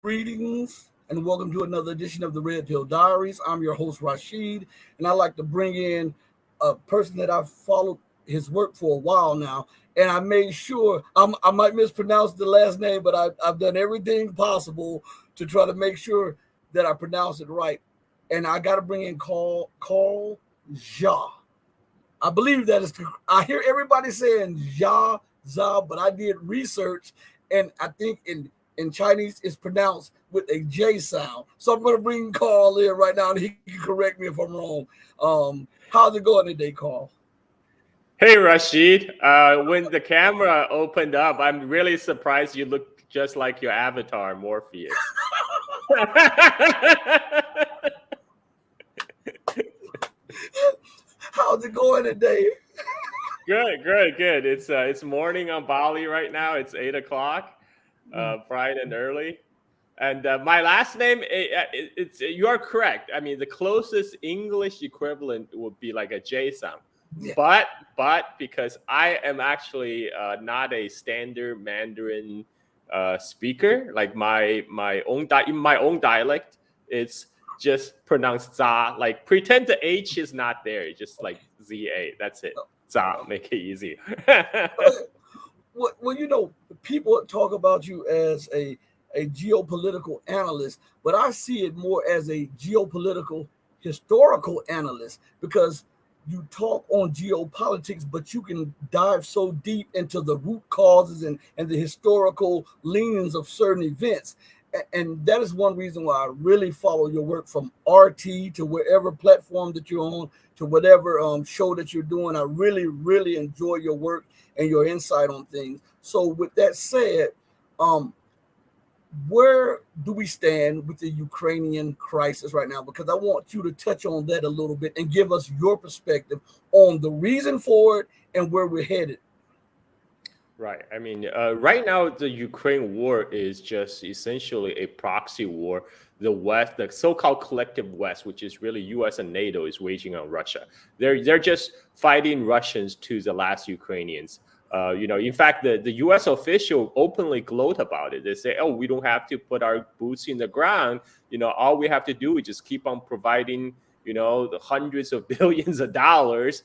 Greetings and welcome to another edition of the Red Pill Diaries. I'm your host, Rashid, and I like to bring in a person that I've followed his work for a while now. And I made sure I might mispronounce the last name, but I've done everything possible to try to make sure that I pronounce it right. And I got to bring in Carl Zha. I believe that is. I hear everybody saying Zha, but I did research, and I think in Chinese it's pronounced with a J sound. So I'm going to bring Carl in right now, and he can correct me if I'm wrong. How's it going today, Carl? Hey, Rashid. When the camera opened up, I'm really surprised you look just like your avatar, Morpheus. How's it going today? Good. It's morning on Bali right now. It's 8:00, bright and early. And my last name, it's you are correct. I mean, the closest English equivalent would be like a J sound. Yeah. But because I am actually not a standard Mandarin speaker, like my own dialect, it's just pronounced za. Like pretend the H is not there. It's just like ZA. That's it. Za. Make it easy. Well, people talk about you as a geopolitical analyst, but I see it more as a geopolitical historical analyst because you talk on geopolitics, but you can dive so deep into the root causes and the historical leanings of certain events. And that is one reason why I really follow your work from RT to wherever platform that you're on to whatever show that you're doing. I really, really enjoy your work and your insight on things. So with that said, where do we stand with the Ukrainian crisis right now? Because I want you to touch on that a little bit and give us your perspective on the reason for it and where we're headed. Right. I mean, right now, the Ukraine war is just essentially a proxy war. The West, the so-called collective West, which is really U.S. and NATO, is waging on Russia. They're just fighting Russians to the last Ukrainians. In fact, the U.S. official openly gloat about it. They say, "Oh, we don't have to put our boots in the ground. All we have to do is just keep on providing, the hundreds of billions of dollars."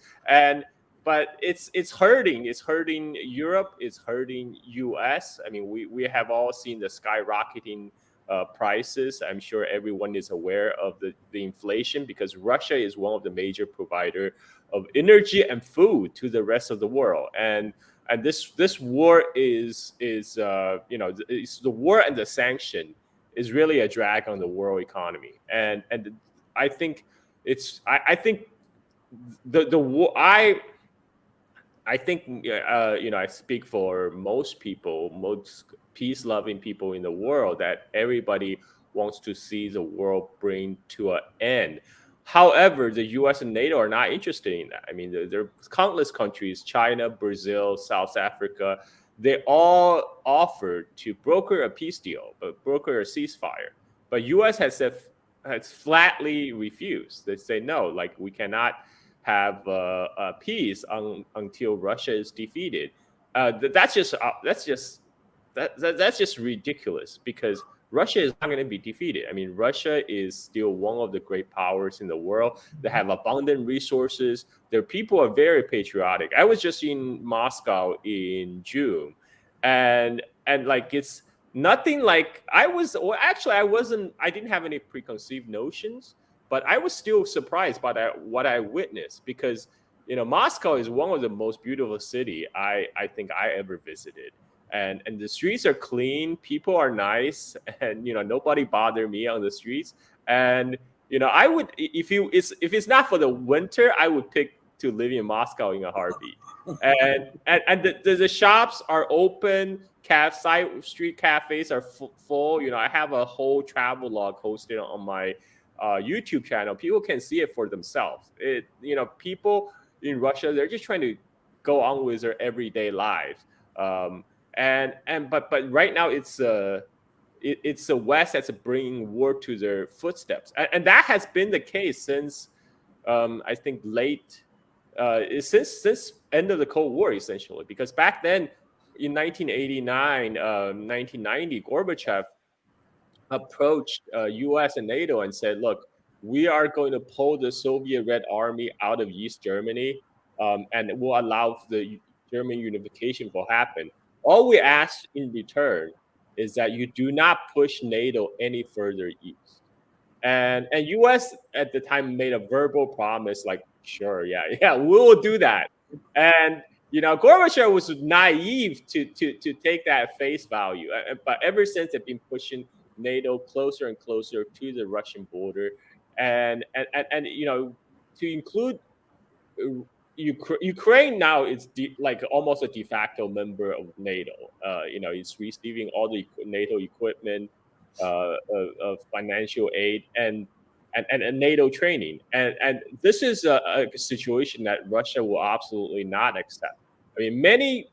But it's hurting. It's hurting Europe. It's hurting U.S. I mean, we have all seen the skyrocketing prices. I'm sure everyone is aware of the inflation because Russia is one of the major provider of energy and food to the rest of the world. And this war is it's the war and the sanction is really a drag on the world economy. And I think I think the war I think I speak for most people, most peace-loving people in the world, that everybody wants to see the world bring to an end. However, the U.S. and NATO are not interested in that. I mean, there are countless countries, China, Brazil, South Africa, they all offered to broker a peace deal, but broker a ceasefire. But U.S. has flatly refused. They say no, like we cannot have a peace until Russia is defeated. That's just ridiculous because Russia is not going to be defeated. I mean, Russia is still one of the great powers in the world. They have abundant resources. Their people are very patriotic. I was just in Moscow in June, and like it's nothing like I was. Well, actually, I wasn't. I didn't have any preconceived notions. But I was still surprised by what I witnessed because, Moscow is one of the most beautiful city I think I ever visited. And the streets are clean, people are nice, and, nobody bothered me on the streets. And, I would, if it's not for the winter, I would pick to live in Moscow in a heartbeat. And the shops are open, side street cafes are full. I have a whole travel log posted on my YouTube channel. People can see it for themselves. People in Russia, they're just trying to go on with their everyday lives. But right now it's the West that's bringing war to their footsteps, and that has been the case since I think late since end of the Cold War essentially. Because back then in 1989, 1990, Gorbachev approached U.S. and NATO and said, "Look, we are going to pull the Soviet Red Army out of East Germany, and it will allow the German unification to happen. All we ask in return is that you do not push NATO any further east." And US at the time made a verbal promise like, sure, yeah, yeah, we will do that. And Gorbachev was naive to take that at face value. But ever since, they've been pushing NATO closer and closer to the Russian border, and to include Ukraine now is like almost a de facto member of NATO. It's receiving all the NATO equipment, financial aid, and NATO training. And this is a situation that Russia will absolutely not accept. I mean, many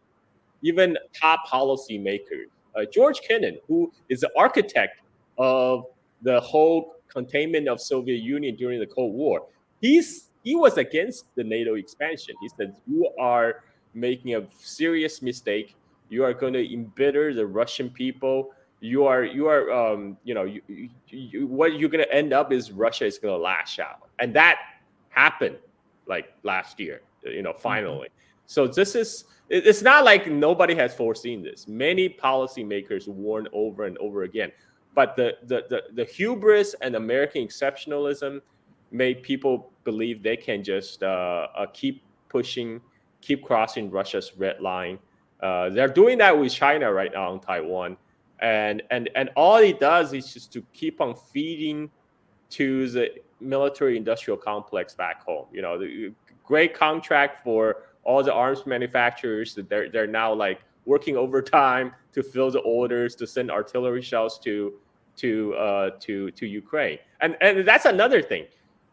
even top policymakers. George Kennan, who is the architect of the whole containment of Soviet Union during the Cold War, he was against the NATO expansion. He said, "You are making a serious mistake. You are going to embitter the Russian people. What you're going to end up is Russia is going to lash out," and that happened like last year. Finally. So it's not like nobody has foreseen this. Many policymakers warned over and over again, but the hubris and American exceptionalism made people believe they can just keep pushing, keep crossing Russia's red line. They're doing that with China right now in Taiwan, and all it does is just to keep on feeding to the military-industrial complex back home. The great contract for all the arms manufacturers. They're now like working overtime to fill the orders to send artillery shells to Ukraine. And that's another thing.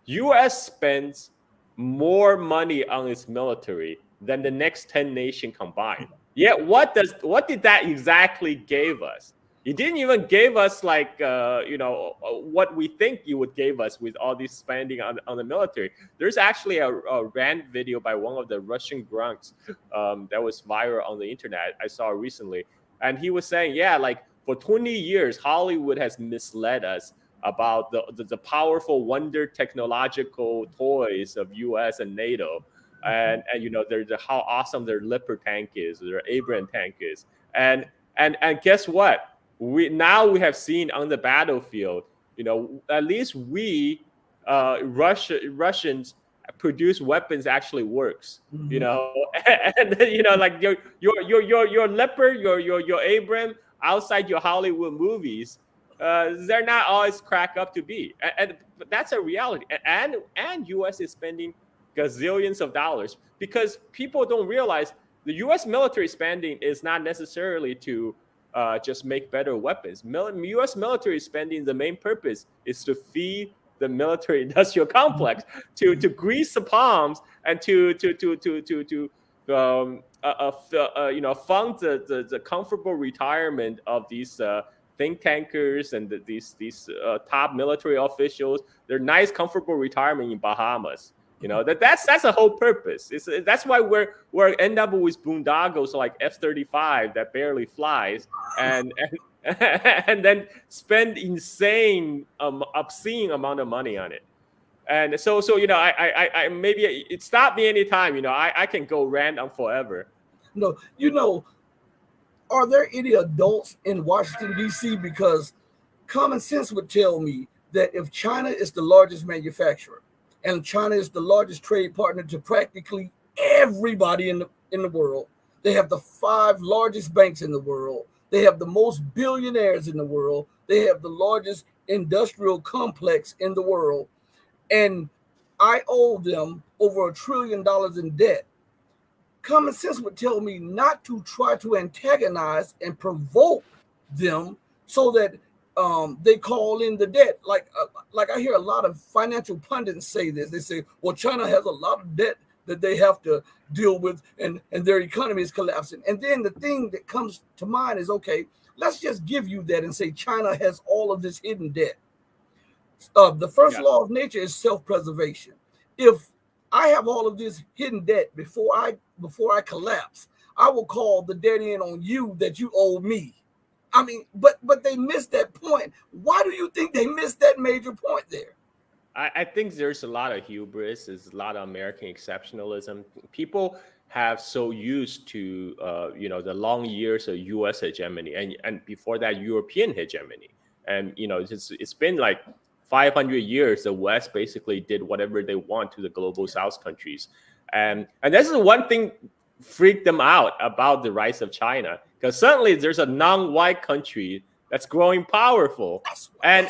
U.S. spends more money on its military than the next 10 nations combined. Yet what did that exactly give us? You didn't even give us like what we think you would give us with all this spending on the military. There's actually a rant video by one of the Russian grunts that was viral on the internet. I saw recently, and he was saying, yeah, like for 20 years, Hollywood has misled us about the powerful wonder technological toys of U.S. and NATO, and there's how awesome their Leopard tank is, their Abrams tank is, and guess what? We have seen on the battlefield, at least Russians produce weapons actually works, and then, like your Leopard, your Abrams outside your Hollywood movies, they're not always cracked up to be, but that's a reality. And U.S. is spending gazillions of dollars because people don't realize the U.S. military spending is not necessarily to just make better weapons. U.S. military spending, the main purpose is to feed the military-industrial complex, to grease the palms, and to fund the comfortable retirement of these think tankers and these top military officials. Their nice, comfortable retirement in Bahamas. That's the whole purpose. That's why we're end up with boondoggles like F-35 that barely flies, and then spend insane, obscene amount of money on it. And so I maybe it stopped me anytime. I can go rant on forever. No, are there any adults in Washington D.C.? Because common sense would tell me that if China is the largest manufacturer, and China is the largest trade partner to practically everybody in the world. They have the 5 largest banks in the world. They have the most billionaires in the world. They have the largest industrial complex in the world. And I owe them over $1 trillion in debt. Common sense would tell me not to try to antagonize and provoke them so that they call in the debt. Like I hear a lot of financial pundits say this. They say, well, China has a lot of debt that they have to deal with, and their economy is collapsing. And then the thing that comes to mind is, okay, let's just give you that and say China has all of this hidden debt. The first law of nature is self-preservation. If I have all of this hidden debt before I collapse, I will call the debt in on you that you owe me. I mean, but they missed that point. Why do you think they missed that major point there? I think there's a lot of hubris. There's a lot of American exceptionalism. People have so used to, the long years of U.S. hegemony, and before that, European hegemony. And it's been like 500 years. The West basically did whatever they want to the global South countries, and this is one thing freaked them out about the rise of China, because suddenly there's a non-white country that's growing powerful, and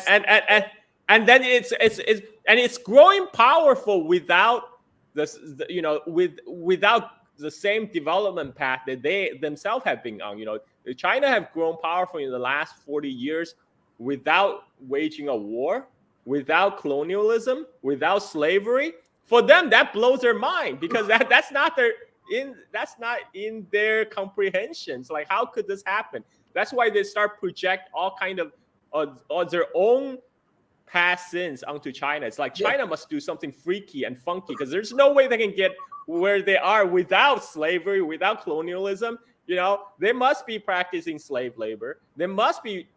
then it's growing powerful without without the same development path that they themselves have been on. China have grown powerful in the last 40 years without waging a war, without colonialism, without slavery. For them, that blows their mind, because that's not in their comprehensions. Like, how could this happen? That's why they start project all kind of their own past sins onto China. It's like China must do something freaky and funky, because there's no way they can get where they are without slavery, without colonialism. They must be practicing slave labor. They must be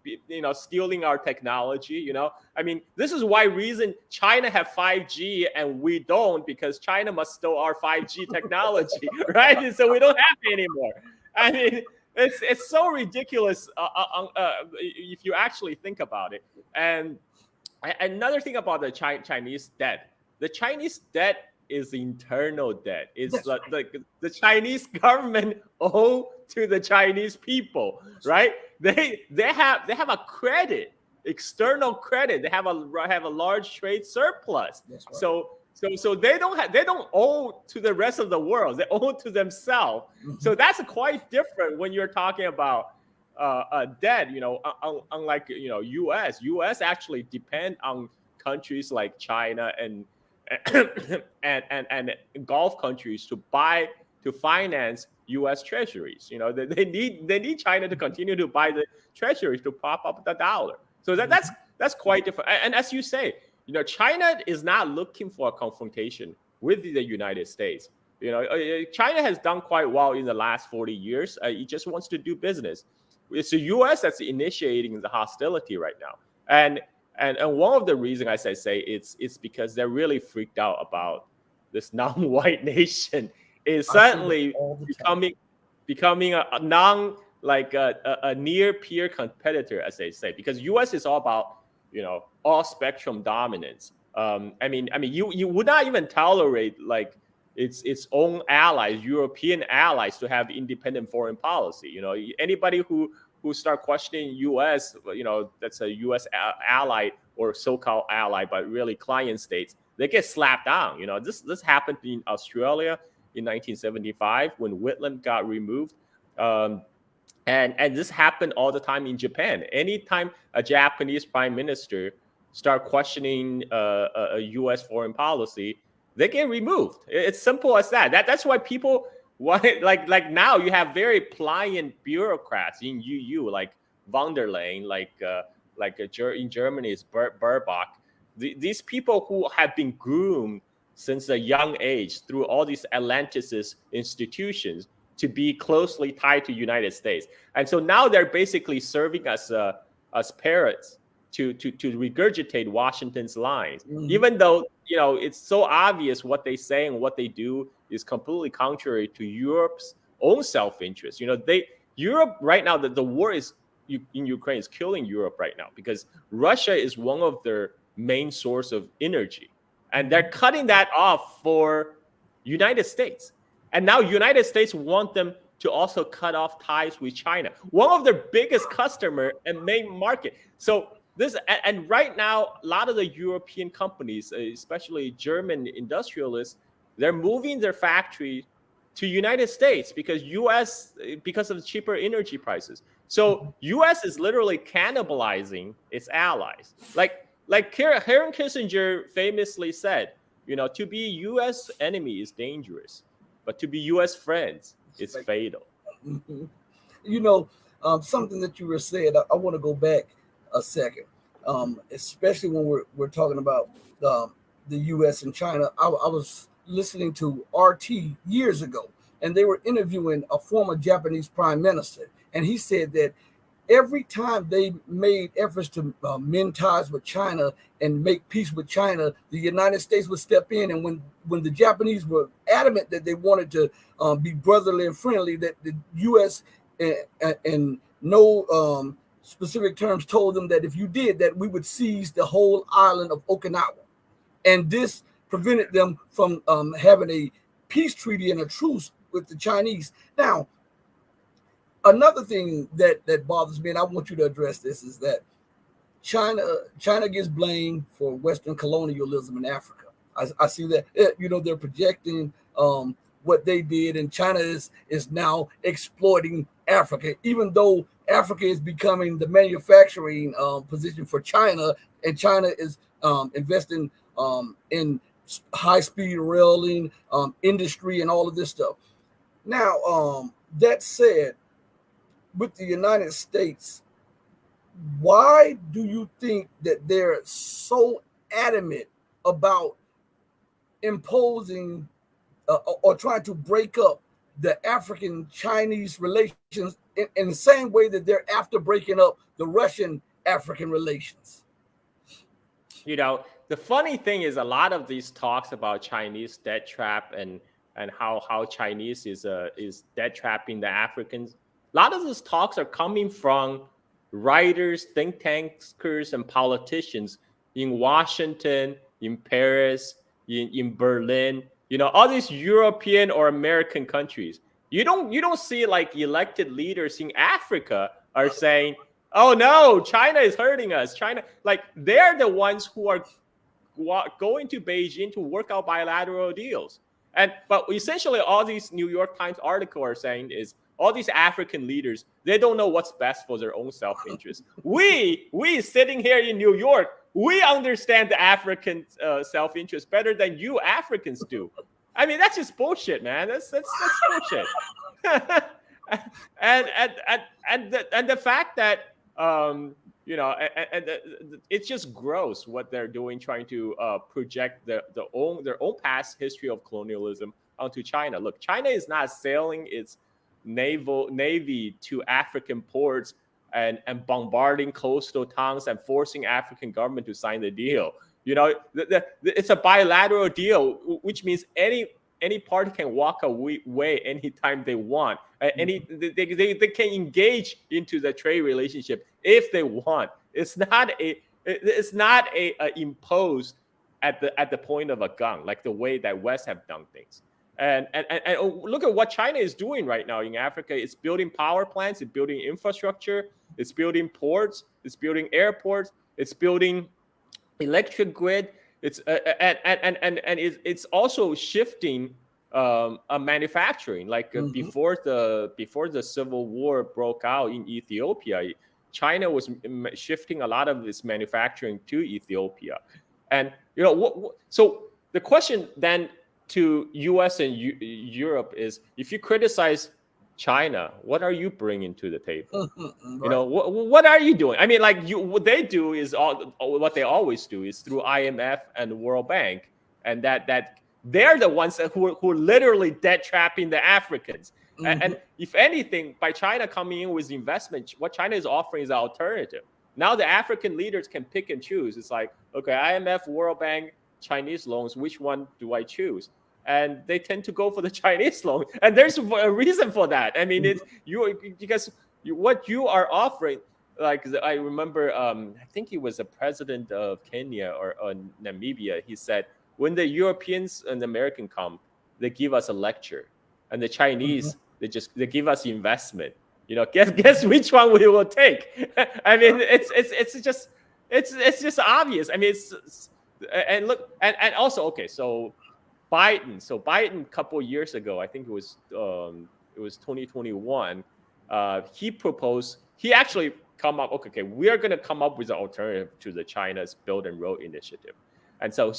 stealing our technology. I mean, this is why reason China have 5G and we don't, because China must steal our 5G technology, right? So we don't have it anymore. I mean, it's so ridiculous if you actually think about it. And another thing about the Chinese debt, the Chinese debt is internal debt. It's the Chinese government owe to the Chinese people, right? They have a credit, external credit. They have a large trade surplus. Right. So they don't owe to the rest of the world. They owe to themselves. Mm-hmm. So that's quite different when you're talking about debt. Unlike U.S. actually depend on countries like China and Gulf countries to finance U.S. treasuries. They need China to continue to buy the treasuries to prop up the dollar. So that's quite different. And as you say, China is not looking for a confrontation with the United States. China has done quite well in the last 40 years. It just wants to do business. It's the U.S. that's initiating the hostility right now. And one of the reasons, as I say, it's because they're really freaked out about this non-white nation is suddenly becoming a near peer competitor, as they say, because U.S. is all about all spectrum dominance. I mean, you would not even tolerate like its own allies, European allies, to have independent foreign policy. Anybody who start questioning U.S., that's a U.S. ally or so-called ally, but really client states, they get slapped down. This happened in Australia in 1975 when Whitlam got removed. And this happened all the time in Japan. Anytime a Japanese prime minister start questioning a U.S. foreign policy, they get removed. It's simple as that. That's why people want like now you have very pliant bureaucrats in EU, like von der Leyen, in Germany is Baerbock. These people who have been groomed since a young age through all these Atlanticist institutions to be closely tied to United States. And so now they're basically serving as parrots to regurgitate Washington's lines, even though it's so obvious what they say and what they do is completely contrary to Europe's own self-interest. Europe right now, the war in Ukraine is killing Europe right now because Russia is one of their main source of energy, and they're cutting that off for United States. And now United States want them to also cut off ties with China, one of their biggest customer and main market. So and right now, a lot of the European companies, especially German industrialists, they're moving their factory to United States because of the cheaper energy prices. So U.S. is literally cannibalizing its allies. Like Henry Kissinger famously said, to be U.S. enemy is dangerous, but to be U.S. friends is fatal. Something that you were saying, I want to go back a second, especially when we're talking about the U.S. and China. I was listening to RT years ago, and they were interviewing a former Japanese prime minister, and he said that every time they made efforts to mend ties with China and make peace with China, the United States would step in. And when the Japanese were adamant that they wanted to be brotherly and friendly, that the U.S. and no specific terms told them that if you did that, we would seize the whole island of Okinawa. And this prevented them from having a peace treaty and a truce with the Chinese. Now, another thing that bothers me, and I want you to address this, is that China gets blamed for Western colonialism in Africa. I see that, they're projecting what they did, and China is now exploiting Africa, even though Africa is becoming the manufacturing position for China, and China is investing in high-speed railing industry and all of this stuff. Now, that said, with the United States, why do you think that they're so adamant about imposing or trying to break up the African-Chinese relations in the same way that they're after breaking up the Russian-African relations? The funny thing is a lot of these talks about Chinese debt trap and how Chinese is debt trapping the Africans. A lot of these talks are coming from writers, think tankers, and politicians in Washington, in Paris, in Berlin. All these European or American countries. You don't see like elected leaders in Africa are saying, "Oh no, China is hurting us." China, like they're the ones who are going to Beijing to work out bilateral deals. But essentially, all these New York Times articles are saying is all these African leaders, they don't know what's best for their own self-interest. We sitting here in New York, we understand the African self-interest better than you Africans do. I mean, that's just bullshit, man. That's bullshit. and the fact that it's just gross what they're doing, trying to project their own past history of colonialism onto China. Look, China is not sailing its navy to African ports and bombarding coastal towns and forcing African government to sign the deal. It's a bilateral deal, which means any party can walk away anytime they want. They can engage into the trade relationship if they want. It's not a imposed at the point of a gun, like the way that West have done things. And look at what China is doing right now in Africa. It's building power plants, it's building infrastructure, it's building ports, it's building airports, it's building electric grid. It's it's also shifting manufacturing. Like before the civil war broke out in Ethiopia, China was shifting a lot of its manufacturing to Ethiopia. And so the question then to US and Europe is, if you criticize China, what are you bringing to the table? Right. What are you doing? I mean, like what they do is what they always do is through IMF and the World Bank, and that they're the ones who are literally debt trapping the Africans. And if anything, by China coming in with investment, what China is offering is an alternative. Now the African leaders can pick and choose. It's like, okay, IMF, World Bank, Chinese loans, which one do I choose? And they tend to go for the Chinese loan, and there's a reason for that. I mean, because what you are offering. Like I remember, I think he was a president of Kenya or Namibia. He said, when the Europeans and the American come, they give us a lecture, and the Chinese they give us investment. Guess which one we will take. I mean, it's just obvious. I mean, and look, and also, okay, so Biden a couple of years ago, I think it was 2021, he actually come up, okay, we are going to come up with an alternative to the China's Build and Road initiative. And so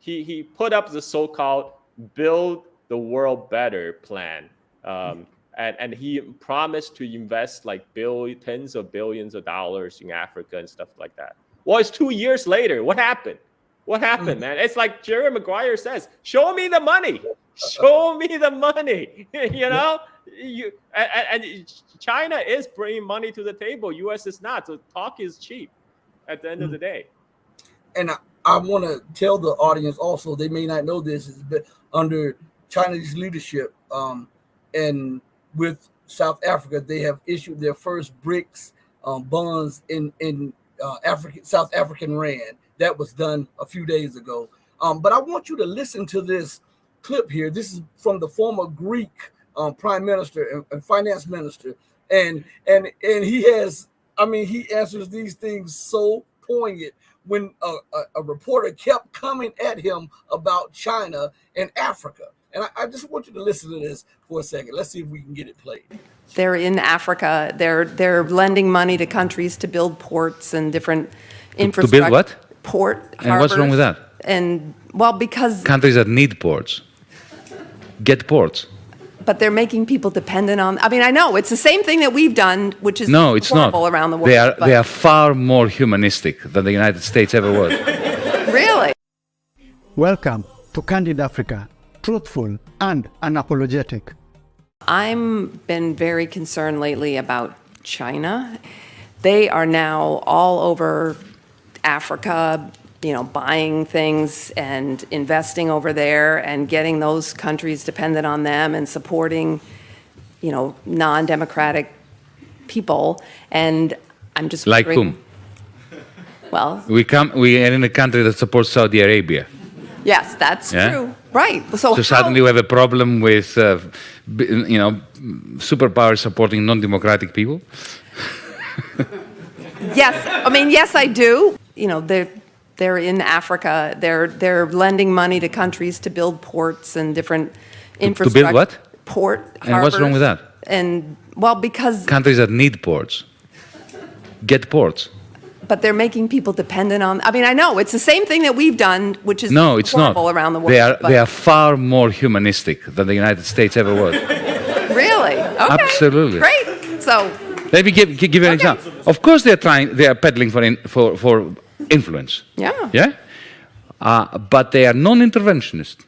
he put up the so-called Build the World Better plan. And he promised to invest like tens of billions of dollars in Africa and stuff like that. Well, it's 2 years later. What happened? Man? It's like Jerry Maguire says, show me the money. Show me the money. And China is bringing money to the table. U.S. is not. So talk is cheap at the end of the day. And I want to tell the audience also, they may not know this, is under China's leadership, and with South Africa, they have issued their first BRICS bonds in South African rand. That was done a few days ago. But I want you to listen to this clip here. This is from the former Greek prime minister and finance minister, and he has, he answers these things so poignant. When a reporter kept coming at him about China and Africa. And I just want you to listen to this for a second. Let's see if we can get it played. They're in Africa. They're lending money to countries to build ports and different infrastructure. To build what? Port, and harbors. What's wrong with that? And, well, because... Countries that need ports get ports. But they're making people dependent on... I know, it's the same thing that we've done, which is no, it's horrible not. Around the world. They are far more humanistic than the United States ever was. Really? Welcome to Candid Africa, truthful and unapologetic. I've been very concerned lately about China. They are now all over Africa, buying things and investing over there and getting those countries dependent on them and supporting, non-democratic people. And I'm just like wondering, whom? Well, we are in a country that supports Saudi Arabia. Yes, that's true. Right. So suddenly we have a problem with, superpowers supporting non-democratic people? Yes, I do. They're in Africa. They're lending money to countries to build ports and different infrastructure. To build what? Port, and harbors. What's wrong with that? And, well, because... Countries that need ports get ports. But they're making people dependent on... I know, it's the same thing that we've done, which is no, it's horrible not. Around the world. They are far more humanistic than the United States ever was. Really? Okay. Absolutely. Great. So... Let me give you an example. Of course they are peddling for influence. Yeah. Yeah? But they are non-interventionist.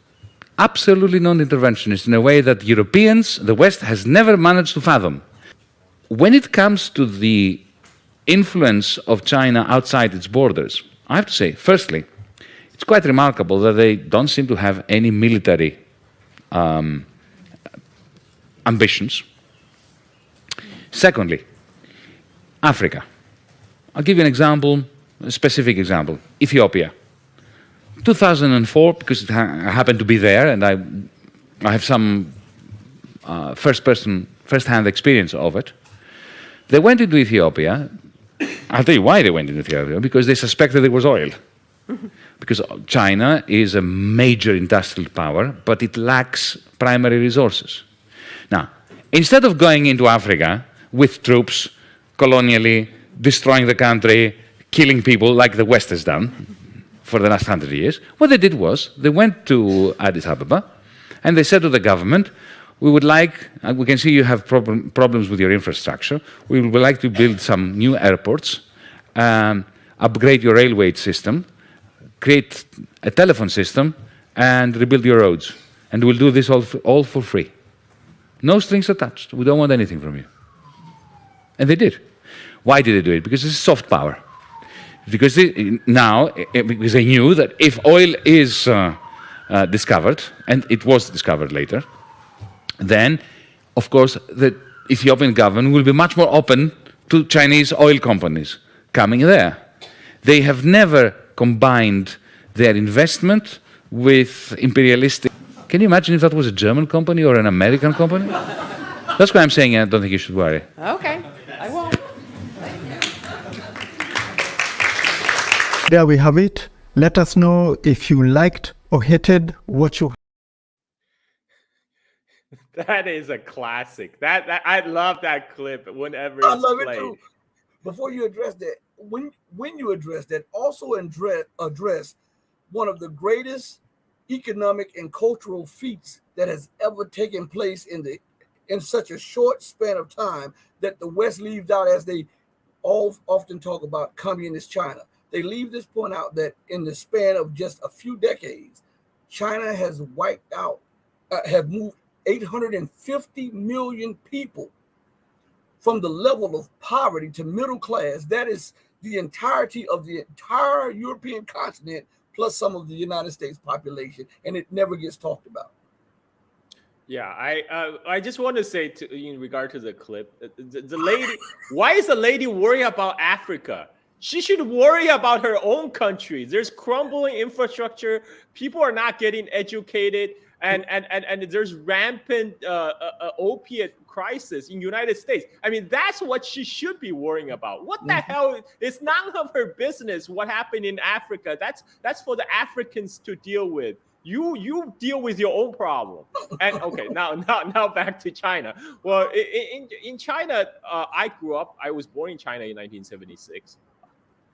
Absolutely non-interventionist in a way that Europeans, the West, has never managed to fathom. When it comes to the influence of China outside its borders, I have to say, firstly, it's quite remarkable that they don't seem to have any military ambitions. Secondly, Africa. I'll give you an example, a specific example. Ethiopia. 2004, because I happened to be there, and I have some first-hand experience of it. They went into Ethiopia. I'll tell you why they went into Ethiopia, because they suspected there was oil. Because China is a major industrial power, but it lacks primary resources. Now, instead of going into Africa with troops, colonially, destroying the country, killing people like the West has done for the last 100 years, what they did was they went to Addis Ababa and they said to the government, we would like, we can see you have problems with your infrastructure, we would like to build some new airports, upgrade your railway system, create a telephone system, and rebuild your roads. And we'll do this all for free. No strings attached. We don't want anything from you. And they did. Why did they do it? Because this is soft power. Because because they knew that if oil is discovered, and it was discovered later, then, of course, the Ethiopian government will be much more open to Chinese oil companies coming there. They have never combined their investment with imperialistic... Can you imagine if that was a German company or an American company? That's why I'm saying I don't think you should worry. Okay, I won't. There we have it. Let us know if you liked or hated what you... That is a classic. That I love that clip whenever it's I love played. it too. Before you address that, when you address that, also address one of the greatest economic and cultural feats that has ever taken place in such a short span of time that the West leaves out, as they often talk about communist China. They leave this point out that in the span of just a few decades, China has wiped out have moved 850 million people from the level of poverty to middle class. That is the entirety of the entire European continent, plus some of the United States population, and it never gets talked about. Yeah, I just want to say in regard to the clip, the lady, why is the lady worried about Africa? She should worry about her own country. There's crumbling infrastructure. People are not getting educated, and there's rampant opiate crisis in United States. I mean, that's what she should be worrying about. What the hell? It's none of her business what happened in Africa. That's for the Africans to deal with. You deal with your own problem. And okay, now back to China. Well, in China, I grew up. I was born in China in 1976.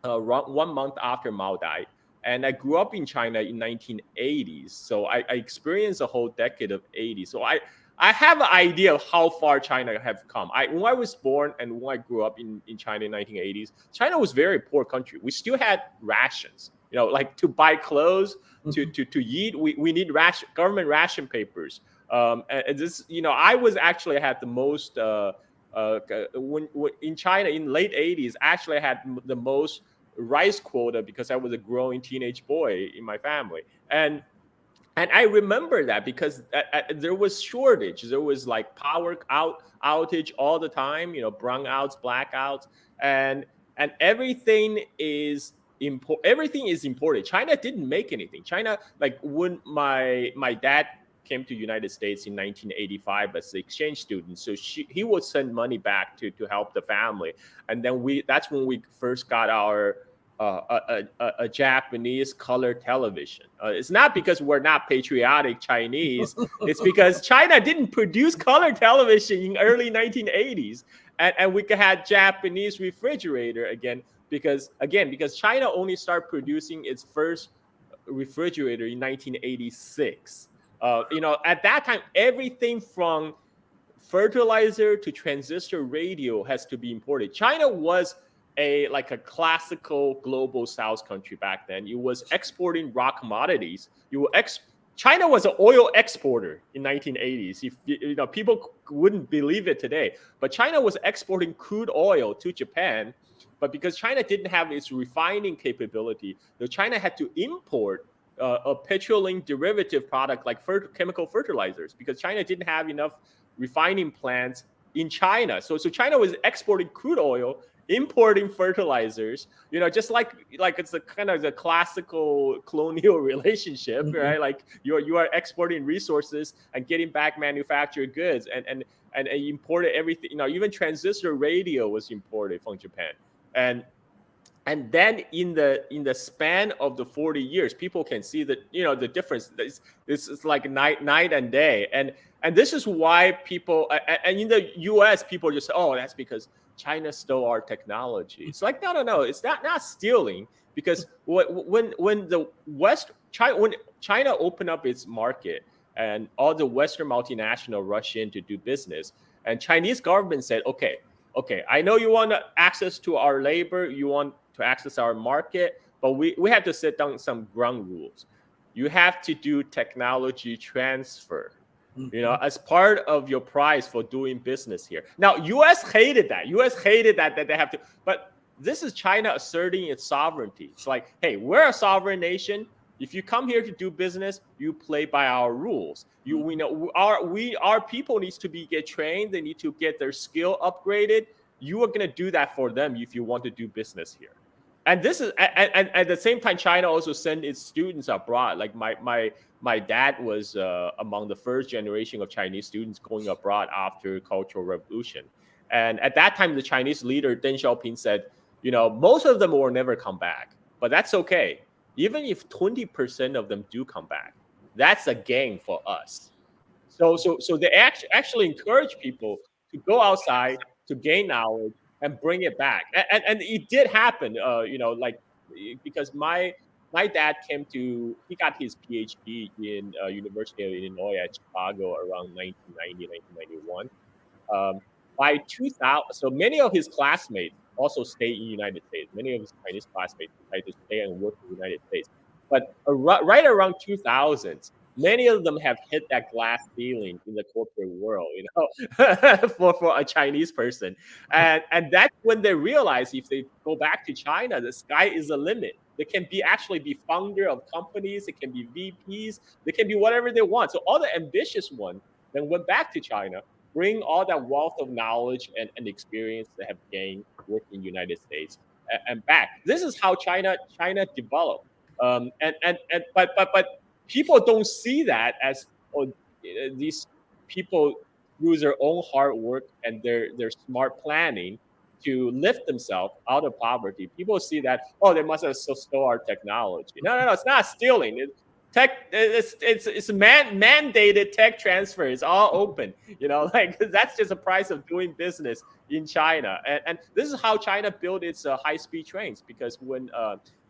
1 month after Mao died. And I grew up in China in 1980s. So I experienced a whole decade of 80s. So I have an idea of how far China have come. When I was born and when I grew up in China in 1980s, China was a very poor country. We still had rations. Like to buy clothes, to eat, we need government ration papers. And this, I was actually had the most when in China in late 80s, actually I had the most rice quota because I was a growing teenage boy in my family. And I remember that because there was shortage. There was like power outage all the time, brownouts, blackouts, and everything is imported. China didn't make anything. China, like when my dad came to United States in 1985 as an exchange student, so he would send money back to help the family, and then that's when we first got our a Japanese color television. It's not because we're not patriotic Chinese. It's because China didn't produce color television in early 1980s, and we had Japanese refrigerator again because China only started producing its first refrigerator in 1986. At that time, everything from fertilizer to transistor radio has to be imported. China was a classical global South country back then. It was exporting raw commodities. China was an oil exporter in 1980s. If people wouldn't believe it today, but China was exporting crude oil to Japan. But because China didn't have its refining capability, China had to import a petroleum derivative product like chemical fertilizers because China didn't have enough refining plants in China. So China was exporting crude oil, importing fertilizers, just like it's a kind of the classical colonial relationship, right? Like you are exporting resources and getting back manufactured goods and imported everything. Even transistor radio was imported from Japan. And then in the span of the 40 years, people can see that the difference. It's like night and day, and this is why people and in the U.S. people just say, oh, that's because China stole our technology. It's like no, it's not stealing, because when China opened up its market and all the Western multinational rush in to do business, and Chinese government said, okay, I know you want access to our labor, you want to access our market, but we have to set down some ground rules. You have to do technology transfer, as part of your price for doing business here. Now, U.S. hated that. That they have to, but this is China asserting its sovereignty. It's like, hey, we're a sovereign nation. If you come here to do business, you play by our rules. Our people needs to get trained. They need to get their skill upgraded. You are going to do that for them if you want to do business here. And this is, and at the same time, China also sent its students abroad. Like my dad was among the first generation of Chinese students going abroad after Cultural Revolution. And at that time, the Chinese leader Deng Xiaoping said, most of them will never come back, but that's okay. Even if 20% of them do come back, that's a gain for us. So they actually encourage people to go outside to gain knowledge and bring it back. And it did happen, because my dad he got his PhD in University of Illinois at Chicago around 1990, 1991. By 2000, so many of his classmates also stay in the United States. Many of his Chinese classmates decided to stay and work in the United States. But right around 2000s, many of them have hit that glass ceiling in the corporate world, for a Chinese person. And that's when they realize if they go back to China, the sky is the limit. They can actually be founder of companies, they can be VPs, they can be whatever they want. So all the ambitious ones then went back to China, bring all that wealth of knowledge and experience they have gained working in the United States and back. This is how China developed. But people don't see that as these people through their own hard work and their smart planning to lift themselves out of poverty. People see that, oh, they must have stole our technology. No, it's not stealing. It's mandated tech transfer. It's all open. Like that's just the price of doing business in China. And this is how China built its high-speed trains, because when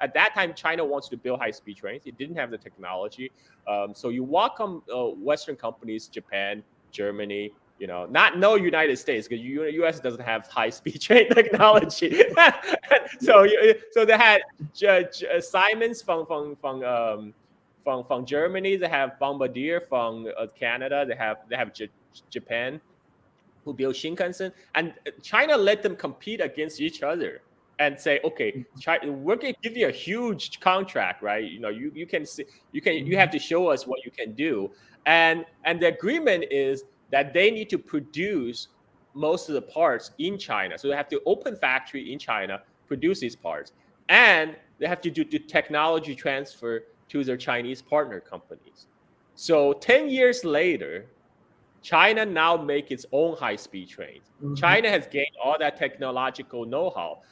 at that time China wants to build high-speed trains, it didn't have the technology. So you welcome Western companies, Japan, Germany, no United States, because U.S. doesn't have high-speed train technology. so they had Siemens from Germany, they have Bombardier from Canada, they have Japan, who build Shinkansen, and China let them compete against each other and say, okay, we're going to give you a huge contract, right? You can see, you have to show us what you can do, and the agreement is that they need to produce most of the parts in China. So they have to open factory in China, produce these parts, and they have to do technology transfer to their Chinese partner companies. So 10 years later, China now make its own high-speed trains. Mm-hmm. China has gained all that technological know-how.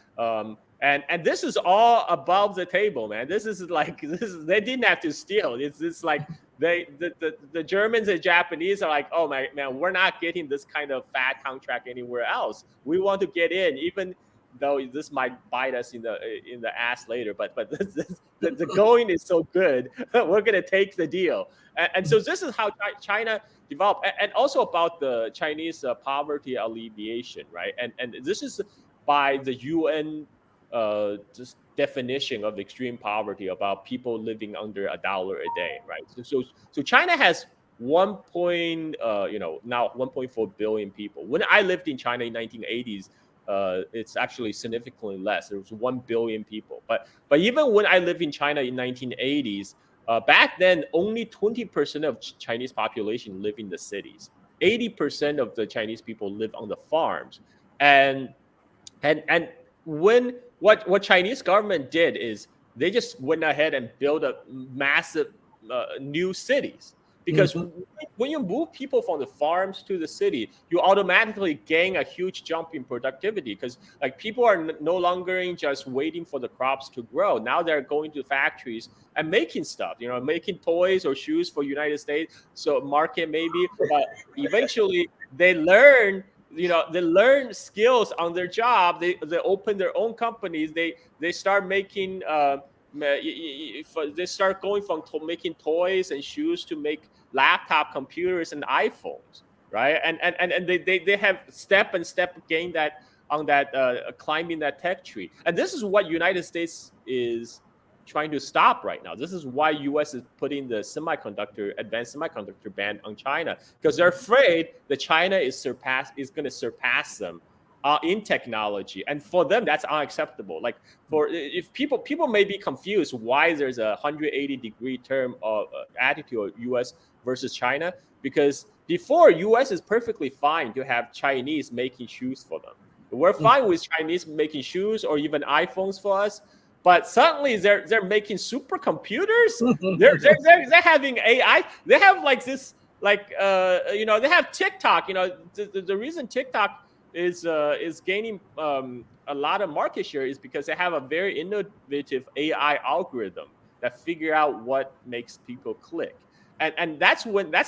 And this is all above the table, man. This is they didn't have to steal. It's like the Germans and Japanese are like, oh man, we're not getting this kind of fat contract anywhere else. We want to get in, even though this might bite us in the ass later. But the going is so good, we're gonna take the deal. And so this is how China developed, and also about the Chinese poverty alleviation, right? And this is by the UN just definition of extreme poverty, about people living under $1 a day, right? So China has now 1.4 billion people. When I lived in China in 1980s, it's actually significantly less. There was 1 billion people. But even when I lived in China in 1980s, back then only 20% of Chinese population live in the cities. 80% of the Chinese people live on the farms. And when what Chinese government did is they just went ahead and built a massive new cities. Because when you move people from the farms to the city, you automatically gain a huge jump in productivity, because like people are no longer just waiting for the crops to grow. Now they're going to factories and making stuff, making toys or shoes for United States. So market maybe, but eventually they learn skills on their job. They open their own companies. They start making they start going from making toys and shoes to make laptop computers and iPhones, right? And they have step gain that on that climbing that tech tree. And this is what United States is trying to stop right now. This is why U.S. is putting the advanced semiconductor ban on China, because they're afraid that China is going to surpass them in technology, and for them that's unacceptable. Like if people may be confused why there's a 180-degree term of attitude of U.S. versus China, because before U.S. is perfectly fine to have Chinese making shoes for them. We're fine with Chinese making shoes or even iPhones for us. But suddenly they're making supercomputers. they're having AI. They have like this, like they have TikTok. The reason TikTok is gaining a lot of market share is because they have a very innovative AI algorithm that figure out what makes people click. And that's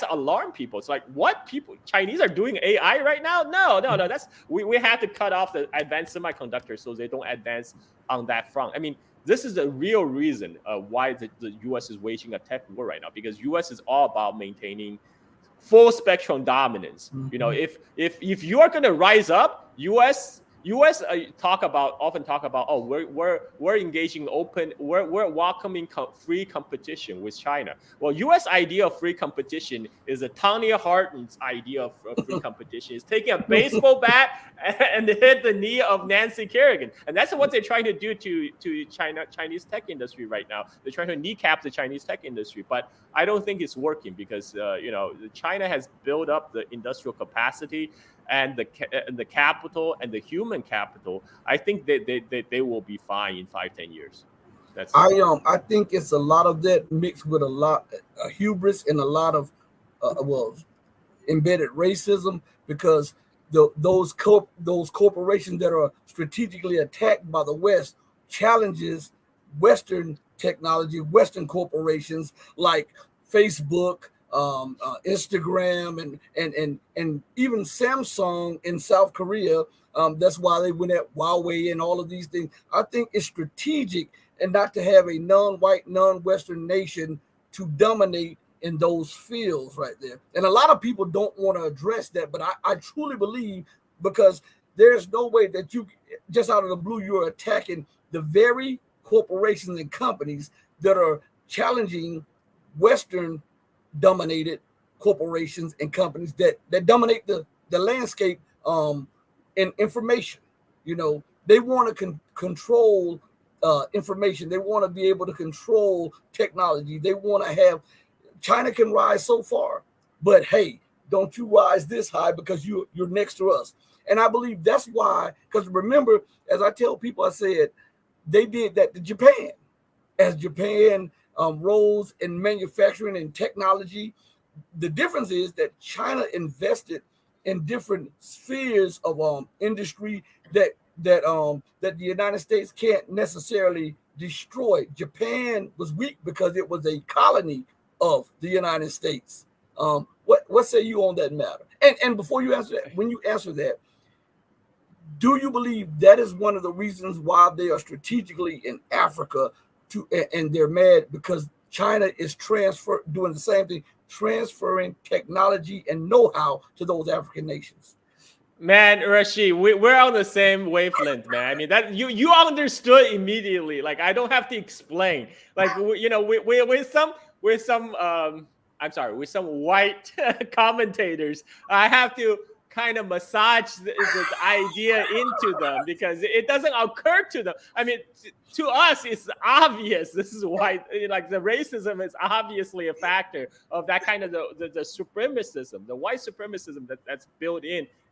alarm people. It's like, what, people Chinese are doing AI right now? No. That's we have to cut off the advanced semiconductors so they don't advance on that front. I mean, this is the real reason why the U.S. is waging a tech war right now, because U.S. is all about maintaining full spectrum dominance. Mm-hmm. If you are going to rise up, U.S. U.S. often talk about, oh, we're engaging open, we're welcoming free competition with China. Well, U.S. idea of free competition is a Tanya Harton's idea of free competition. It's taking a baseball bat and hit the knee of Nancy Kerrigan, and that's what they're trying to do to Chinese tech industry right now. They're trying to kneecap the Chinese tech industry, but I don't think it's working because China has built up the industrial capacity and the capital and the human capital. I think they will be fine in 5-10 years. I think it's a lot of that mixed with a lot of hubris and a lot of embedded racism, because those corporations that are strategically attacked by the West challenges Western technology, Western corporations like Facebook, Instagram, and even Samsung in South Korea. That's why they went at Huawei and all of these things. I think it's strategic, and not to have a non-white, non-Western nation to dominate in those fields right there. And a lot of people don't want to address that, but I truly believe, because there's no way that you just out of the blue you're attacking the very corporations and companies that are challenging Western dominated corporations and companies that dominate the landscape in information. They want to control information. They want to be able to control technology. They want to have, China can rise so far, but hey, don't you rise this high because you're next to us. And I believe that's why, because remember, as I tell people, I said they did that to Japan. As Japan rose in manufacturing and technology, the difference is that China invested in different spheres of industry that the United States can't necessarily destroy. Japan was weak because it was a colony of the United States. What say you on that matter? And before you answer that, when you answer that, do you believe that is one of the reasons why they are strategically in Africa and they're mad because China is doing the same thing, transferring technology and know-how to those African nations? Man, Rashid, we're on the same wavelength, man. I mean, that you understood immediately. Like, I don't have to explain. Like, with some with some white commentators, I have to kind of massage the idea into them because it doesn't occur to them. I mean, to us, it's obvious. This is why, like, the racism is obviously a factor of that kind of the supremacism, the white supremacism that's built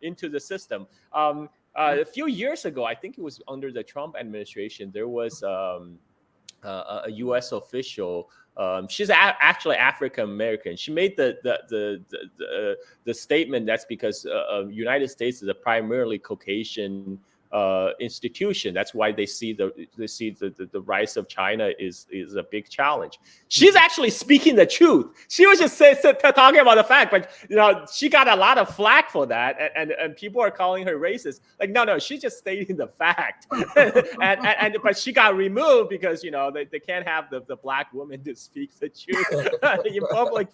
into the system. A few years ago, I think it was under the Trump administration, there was a U.S. official. She's actually African American. She made the statement that's because United States is a primarily Caucasian institution. That's why they see the rise of China is a big challenge. She's actually speaking the truth. She was just talking about the fact, but she got a lot of flack for that, and people are calling her racist. Like, no, she's just stating the fact, but she got removed because they can't have the black woman to speak the truth in public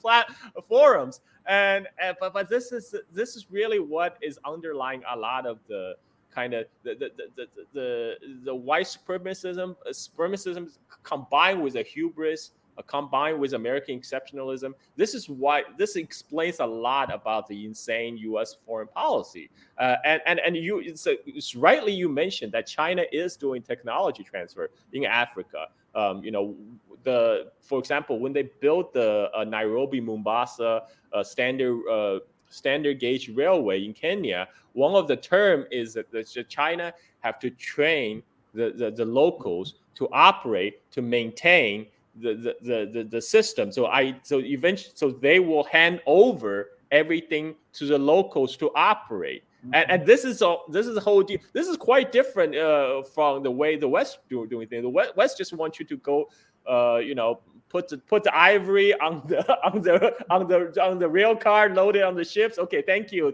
forums. But this is really what is underlying a lot of the kind of the white supremacism combined with a hubris, combined with American exceptionalism. This explains a lot about the insane U.S. foreign policy. And it's rightly you mentioned that China is doing technology transfer in Africa. For example, when they built the Nairobi Mombasa standard gauge railway in Kenya, one of the term is that China have to train the locals to operate, to maintain the system. So they will hand over everything to the locals to operate. And this is a whole deal. This is quite different from the way the West doing things. The West just wants you to go, put the ivory on the rail car, load it on the ships. Okay, thank you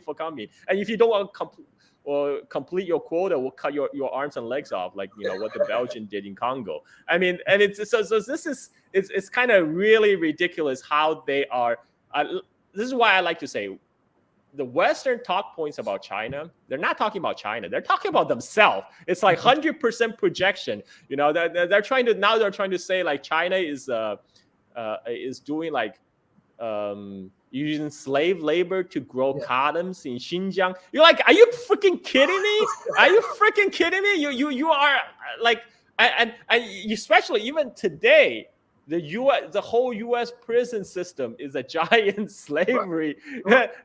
for coming. And if you don't want to complete your quota, we'll cut your arms and legs off, like what the Belgian did in Congo. I mean, and it's kind of really ridiculous how they are. This is why I like to say, the Western talk points about China, they're not talking about China. They're talking about themselves. It's like 100% projection. You know, they're trying to say like China is doing like using slave labor to grow cottons in Xinjiang. You're like, are you freaking kidding me? Are you freaking kidding me? You are like, and especially even today, the whole U.S. prison system is a giant slavery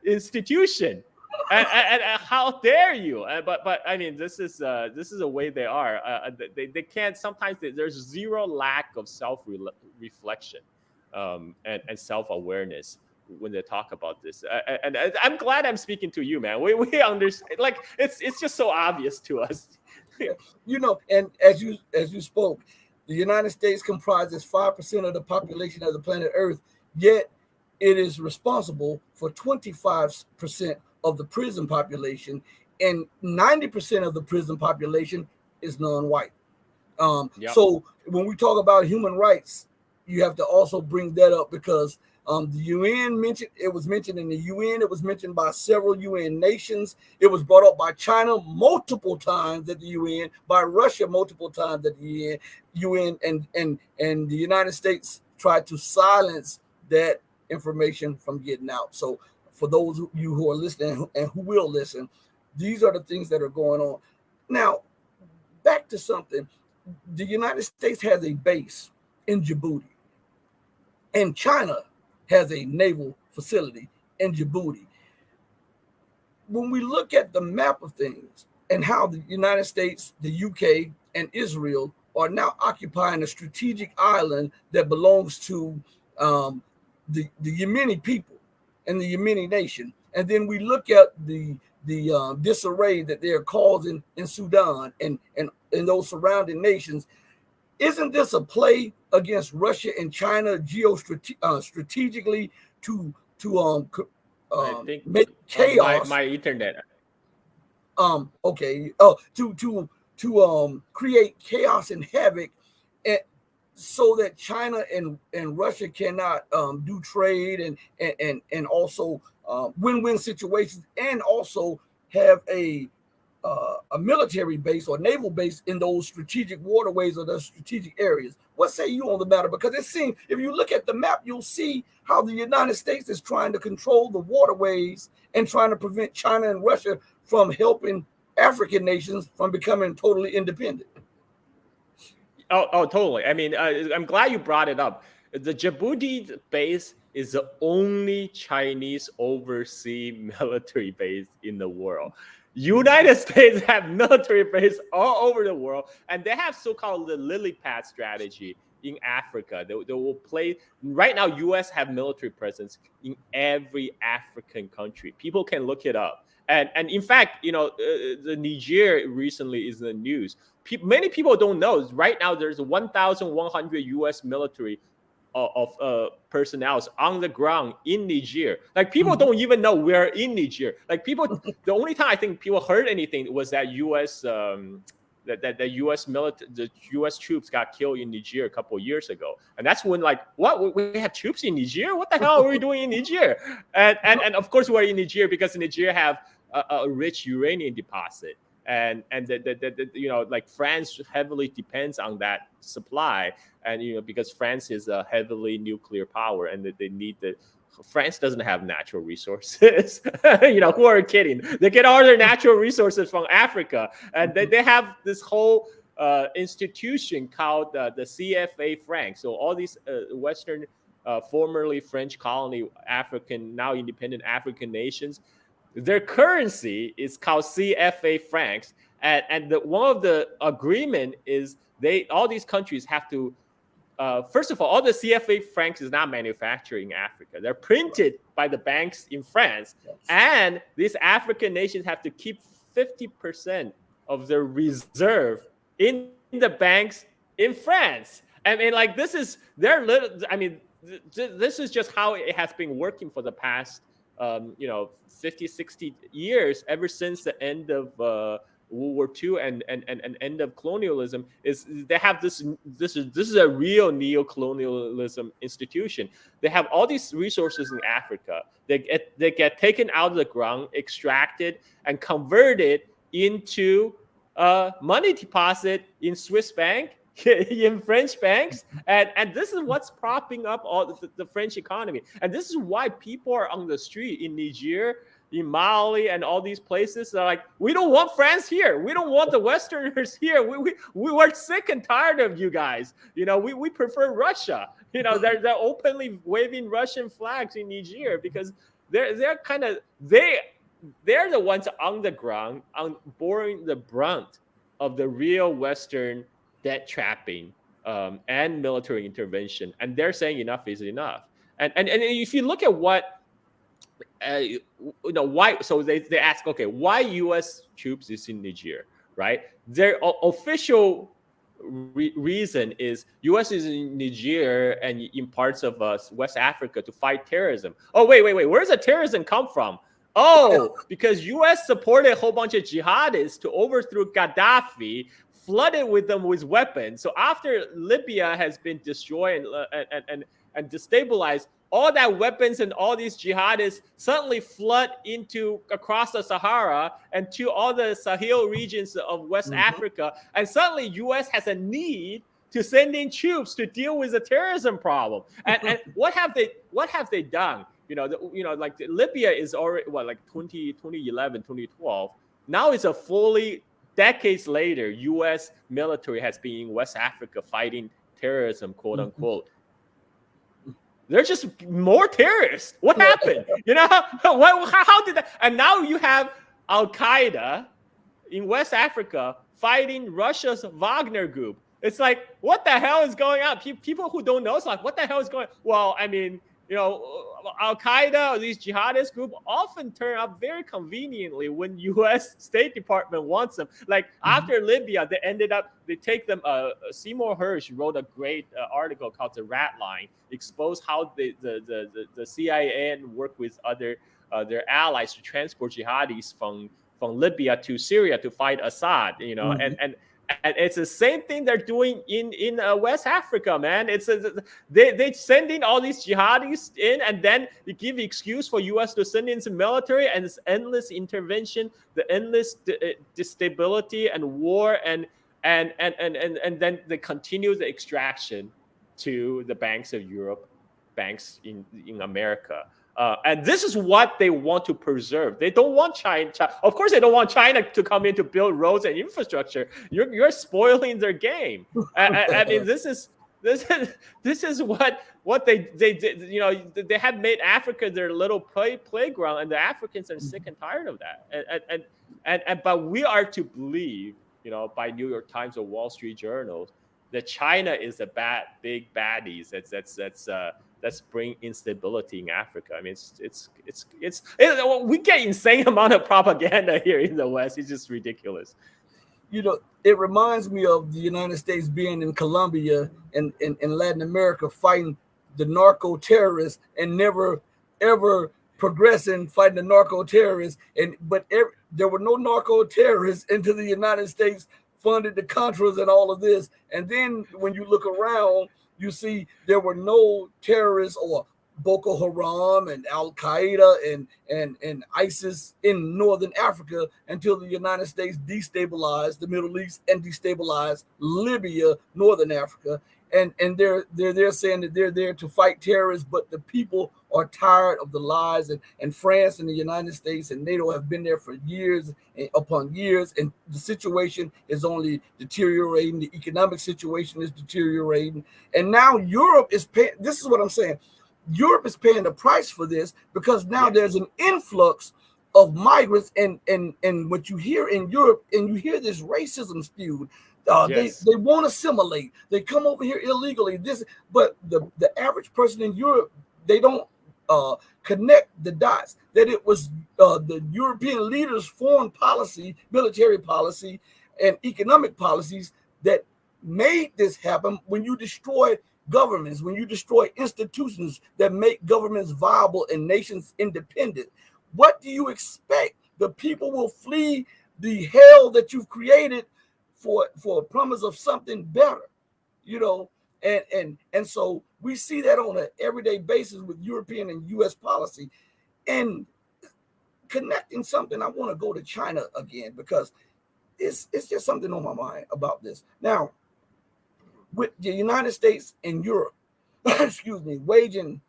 institution. And how dare you? But I mean, this is the way they are. They can't. Sometimes there's zero lack of reflection and self-awareness when they talk about this. And I'm glad I'm speaking to you, man. We understand. Like it's just so obvious to us. You know, and as you spoke, the United States comprises 5% of the population of the planet Earth, yet it is responsible for 25% of the prison population, and 90% of the prison population is non-white. So when we talk about human rights, you have to also bring that up, because the UN was mentioned in the UN. It was mentioned by several UN nations. It was brought up by China multiple times at the UN, by Russia multiple times at the UN, and the United States tried to silence that information from getting out. So for those of you who are listening and who will listen, these are the things that are going on. Now, back to something. The United States has a base in Djibouti, and China has a naval facility in Djibouti. When we look at the map of things and how the United States, the UK, and Israel are now occupying a strategic island that belongs to the Yemeni people and the Yemeni nation, and then we look at the disarray that they are causing in Sudan and those surrounding nations, isn't this a play against Russia and China strategically to make chaos? My internet. Okay. Oh, to create chaos and havoc, and so that China and Russia cannot do trade and also win-win situations, and also have a military base or naval base in those strategic waterways or those strategic areas. What say you on the matter? Because it seems, if you look at the map, you'll see how the United States is trying to control the waterways and trying to prevent China and Russia from helping African nations from becoming totally independent. Oh, totally. I mean, I'm glad you brought it up. The Djibouti base is the only Chinese overseas military base in the world. United States have military base all over the world, and they have so-called the lily pad strategy in Africa. They will play right now. U.S. have military presence in every African country. People can look it up. And in fact, you know, the Niger recently is in the news. Many people don't know. Right now, there's 1,100 U.S. military of personnel on the ground in Niger. Like people don't even know we're in Niger. Like people, the only time I think people heard anything was that U.S. That the U.S. troops got killed in Niger a couple of years ago, and that's when like, what, we have troops in Niger? What the hell are we doing in Niger? And of course we're in Niger because Niger have a rich uranium deposit. And you know, like France heavily depends on that supply, and you know, because France is a heavily nuclear power, and that they need the. France doesn't have natural resources. You know, who are kidding? They get all their natural resources from Africa, and they have this whole institution called the CFA franc. So all these Western, formerly French colony African, now independent African nations. Their currency is called CFA francs, and one of the agreement is all these countries have to. First of all the CFA francs is not manufactured in Africa; they're printed by the banks in France, and these African nations have to keep 50% of their reserve in the banks in France. I mean, like this is their little. I mean, this is just how it has been working for the past. 50, 60 years, ever since the end of World War II and end of colonialism is they have this is a real neo-colonialism institution. They have all these resources in Africa. They get taken out of the ground, extracted, and converted into money deposit in Swiss bank, in French banks, and this is what's propping up all the French economy. And this is why people are on the street in Niger, in Mali, and all these places. They're like, we don't want France here. We don't want the Westerners here. We were sick and tired of you guys. We prefer Russia. They're openly waving Russian flags in Niger because they're the ones on the ground bearing the brunt of the real Western debt trapping and military intervention, and they're saying enough is enough. And if you look at what why, so they ask, okay, why U.S. troops is in Niger, right? Their official reason is U.S. is in Niger and in parts of West Africa to fight terrorism. Oh, wait, where does the terrorism come from? Oh, because U.S. supported a whole bunch of jihadists to overthrow Gaddafi, flooded with them with weapons. So after Libya has been destroyed and destabilized, all that weapons and all these jihadists suddenly flood across the Sahara and to all the Sahel regions of West Africa. And suddenly U.S. has a need to send in troops to deal with the terrorism problem. And what have they done? Like Libya is already, like 2011, 2012. Now it's a fully, decades later, U.S. military has been in West Africa fighting terrorism, quote unquote. They're just more terrorists. What happened? How did that? And now you have Al-Qaeda in West Africa fighting Russia's Wagner group. It's like, what the hell is going on? People who don't know, it's like, what the hell is going on? Well, I mean, Al-Qaeda or these jihadist group often turn up very conveniently when U.S. State Department wants them. Like after Libya, they take them. Seymour Hersh wrote a great article called "The Rat Line," exposed how the CIA work with their allies to transport jihadis from Libya to Syria to fight Assad. And it's the same thing they're doing in West Africa, man. They send in all these jihadis in, and then they give the excuse for U.S. to send in some military, and this endless intervention, the endless destability and war, and then they continue the extraction to the banks of Europe, banks in America. And this is what they want to preserve. They don't want China. Of course, they don't want China to come in to build roads and infrastructure. You're spoiling their game. I mean, this is what they did. They have made Africa their little playground, and the Africans are sick and tired of that. But we are to believe, by New York Times or Wall Street journals, that China is the big baddies. That's bring instability in Africa. I mean, we get insane amount of propaganda here in the West. It's just ridiculous. It reminds me of the United States being in Colombia and in Latin America fighting the narco terrorists and never ever progressing fighting the narco terrorists. But there were no narco terrorists until the United States funded the Contras and all of this. And then when you look around, you see there were no terrorists or Boko Haram and Al-Qaeda and ISIS in Northern Africa until the United States destabilized the Middle East and destabilized Libya, Northern Africa. And they're saying that they're there to fight terrorists, but the people are tired of the lies. And France and the United States and NATO have been there for years upon years, and the situation is only deteriorating. The economic situation is deteriorating, and now Europe is paying. This is what I'm saying. Europe is paying the price for this because now there's an influx of migrants, and what you hear in Europe, and you hear this racism spewed. They won't assimilate. They come over here illegally. But the average person in Europe, they don't connect the dots that it was the European leaders' foreign policy, military policy, and economic policies that made this happen. When you destroy governments, when you destroy institutions that make governments viable and nations independent, what do you expect? The people will flee the hell that you've created for a promise of something better, you know. And so we see that on an everyday basis with European and U.S. policy. And connecting something, I want to go to China again, because it's just something on my mind about this. Now, with the United States and Europe, excuse me, waging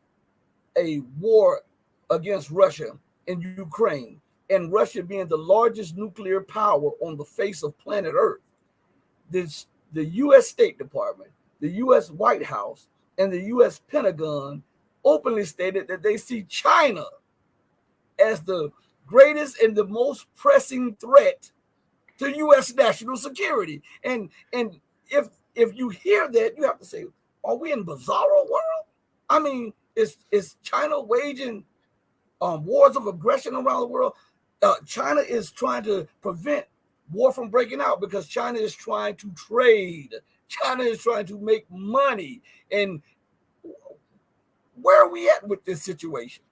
a war against Russia and Ukraine, and Russia being the largest nuclear power on the face of planet Earth, the U.S. State Department, the U.S. White House, and the U.S. Pentagon openly stated that they see China as the greatest and the most pressing threat to U.S. national security. And if you hear that, you have to say, are we in bizarro world? I mean, is China waging wars of aggression around the world? China is trying to prevent war from breaking out because China is trying to trade. China is trying to make money. And where are we at with this situation?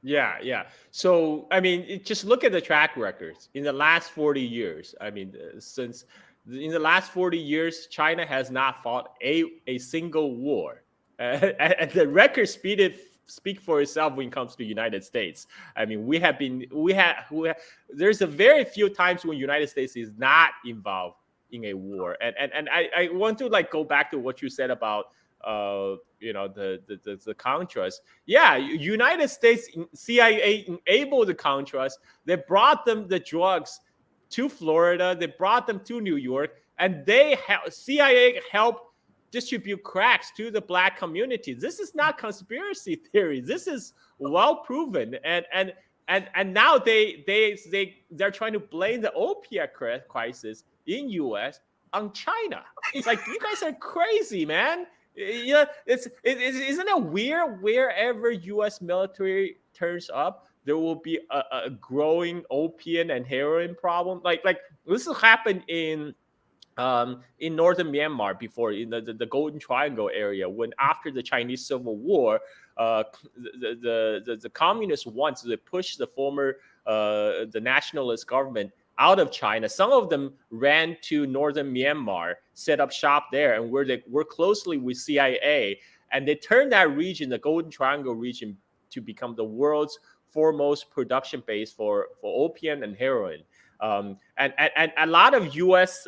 Yeah. So, I mean, just look at the track records in the last 40 years. I mean, since in the last 40 years, China has not fought a single war. And the record speak for itself when it comes to the United States. I mean, there's a very few times when United States is not involved in a war. And I want to like go back to what you said about the Contras. Yeah, United States CIA enabled the Contras. They brought them the drugs to Florida. They brought them to New York, and CIA helped distribute cracks to the Black community. This is not conspiracy theory. This is well proven. And now they're trying to blame the opiate crisis in U.S. on China. It's like, you guys are crazy, man. Yeah, isn't it weird? Wherever U.S. military turns up, there will be a growing opium and heroin problem. Like this has happened in northern Myanmar before, in the Golden Triangle area, when after the Chinese Civil War, the communists wanted to push the former the nationalist government out of China. Some of them ran to northern Myanmar, set up shop there, and where they work closely with CIA, and they turned that region, the Golden Triangle region, to become the world's foremost production base for opium and heroin. And a lot of U.S.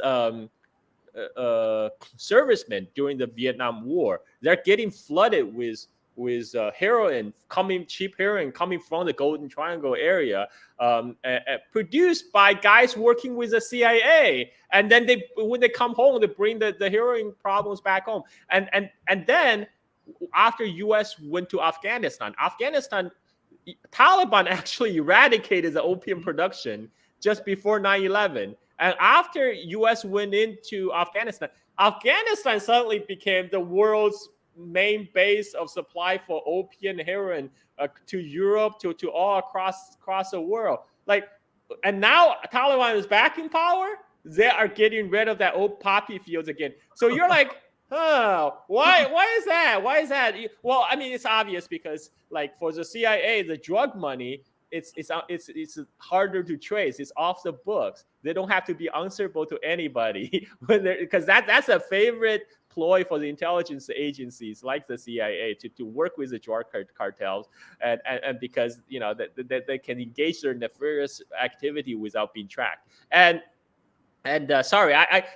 Servicemen during the Vietnam War, they're getting flooded with cheap heroin coming from the Golden Triangle area, produced by guys working with the CIA. And then when they come home, they bring the heroin problems back home. And then after U.S. went to Afghanistan, Taliban actually eradicated the opium production just before 9/11. And after U.S. went into Afghanistan suddenly became the world's main base of supply for opium and heroin to Europe, to all across the world. Like, and now Taliban is back in power. They are getting rid of that old poppy fields again. So you're like, oh, why is that? Why is that? Well, I mean, it's obvious, because like for the CIA, the drug money, it's harder to trace. It's off the books. They don't have to be answerable to anybody because that's a favorite ploy for the intelligence agencies like the CIA to work with the drug cartels, and because that they can engage their nefarious activity without being tracked. And sorry,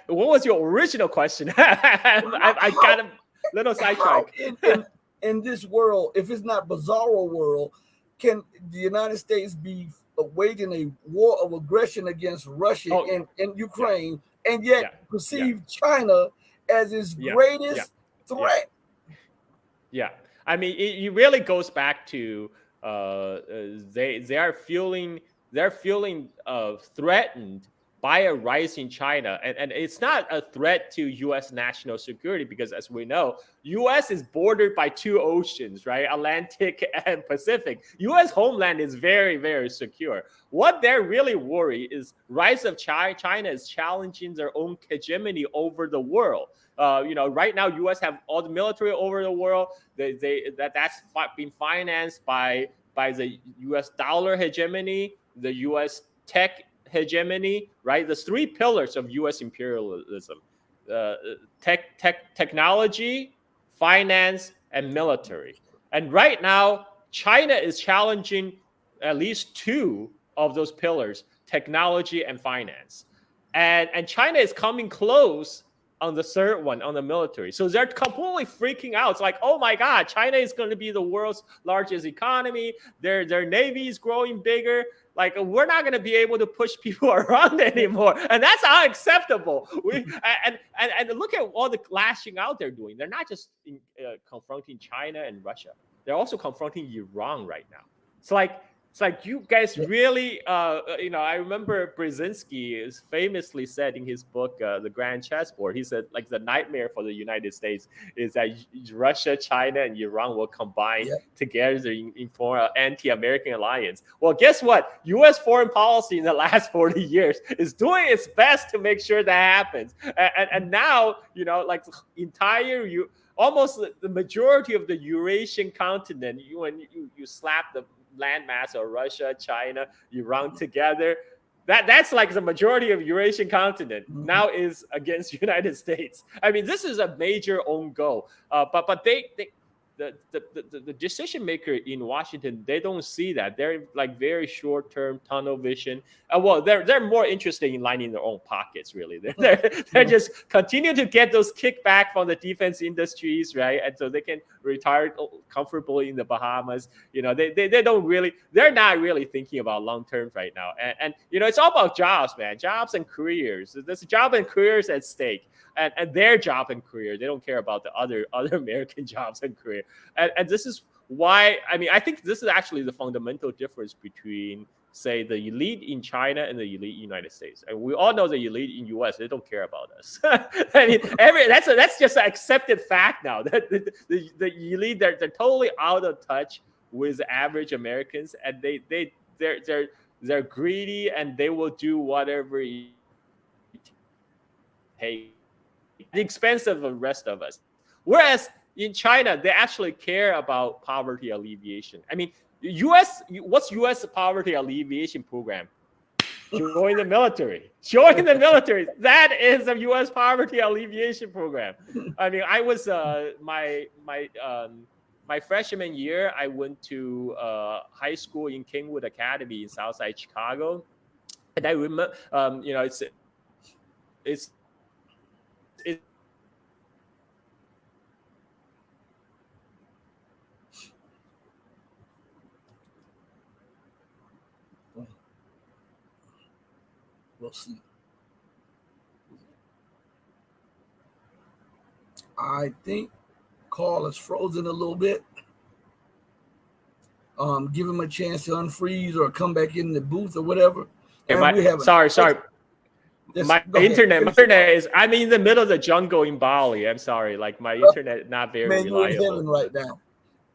what was your original question? I got a little sidetracked. In this world, if it's not bizarro world, can the United States be waging a war of aggression against Russia and Ukraine, and yet perceive China as its greatest threat? Yeah, I mean, it really goes back to they're feeling threatened by a rising China, and it's not a threat to U.S. national security, because as we know, U.S. is bordered by two oceans, right? Atlantic and Pacific. U.S. homeland is very, very secure. What they're really worried is rise of China is challenging their own hegemony over the world. Right now, U.S. have all the military over the world. That's being financed by the U.S. dollar hegemony, the U.S. tech hegemony, right? There's three pillars of U.S. imperialism: technology, finance, and military. And right now, China is challenging at least two of those pillars: technology and finance. And China is coming close on the third one, on the military. So they're completely freaking out. It's like, oh my God, China is going to be the world's largest economy. Their navy is growing bigger. Like, we're not going to be able to push people around anymore, and that's unacceptable. And look at all the lashing out they're doing. They're not just confronting China and Russia. They're also confronting Iran right now. It's like you guys really, I remember Brzezinski famously said in his book, The Grand Chessboard, he said, like, the nightmare for the United States is that Russia, China, and Iran will combine together in form an anti-American alliance. Well, guess what? U.S. foreign policy in the last 40 years is doing its best to make sure that happens. And now, almost the majority of the Eurasian continent, when you slap the landmass of Russia, China, Iran together, that's like the majority of Eurasian continent now is against the United States. I mean, this is a major own goal. But the decision maker in Washington, they don't see that. They're like very short-term tunnel vision. Well, they're more interested in lining their own pockets, really. They're just continue to get those kickback from the defense industries, right? And so they can retire comfortably in the Bahamas. They don't really, they're not really thinking about long-term right now. And it's all about jobs, man. Jobs and careers. There's job and careers at stake. And their job and career. They don't care about the other American jobs and career. And this is why, I think this is actually the fundamental difference between, say, the elite in China and the elite in the United States. And we all know the elite in US, they don't care about us. That's just an accepted fact now. That the elite, they're totally out of touch with the average Americans, and they're greedy, and they will do whatever it takes at the expense of the rest of us. Whereas in China, they actually care about poverty alleviation. What's U.S. poverty alleviation program? Join the military. Join the military. That is a U.S. poverty alleviation program. I was my freshman year, I went to high school in Kingwood Academy in Southside Chicago, and I remember, it's we'll see. I think Carl is frozen a little bit. Give him a chance to unfreeze or come back in the booth or whatever. Sorry. My internet is, I'm in the middle of the jungle in Bali. I'm sorry. Like, my internet is not very reliable. You're in heaven right now.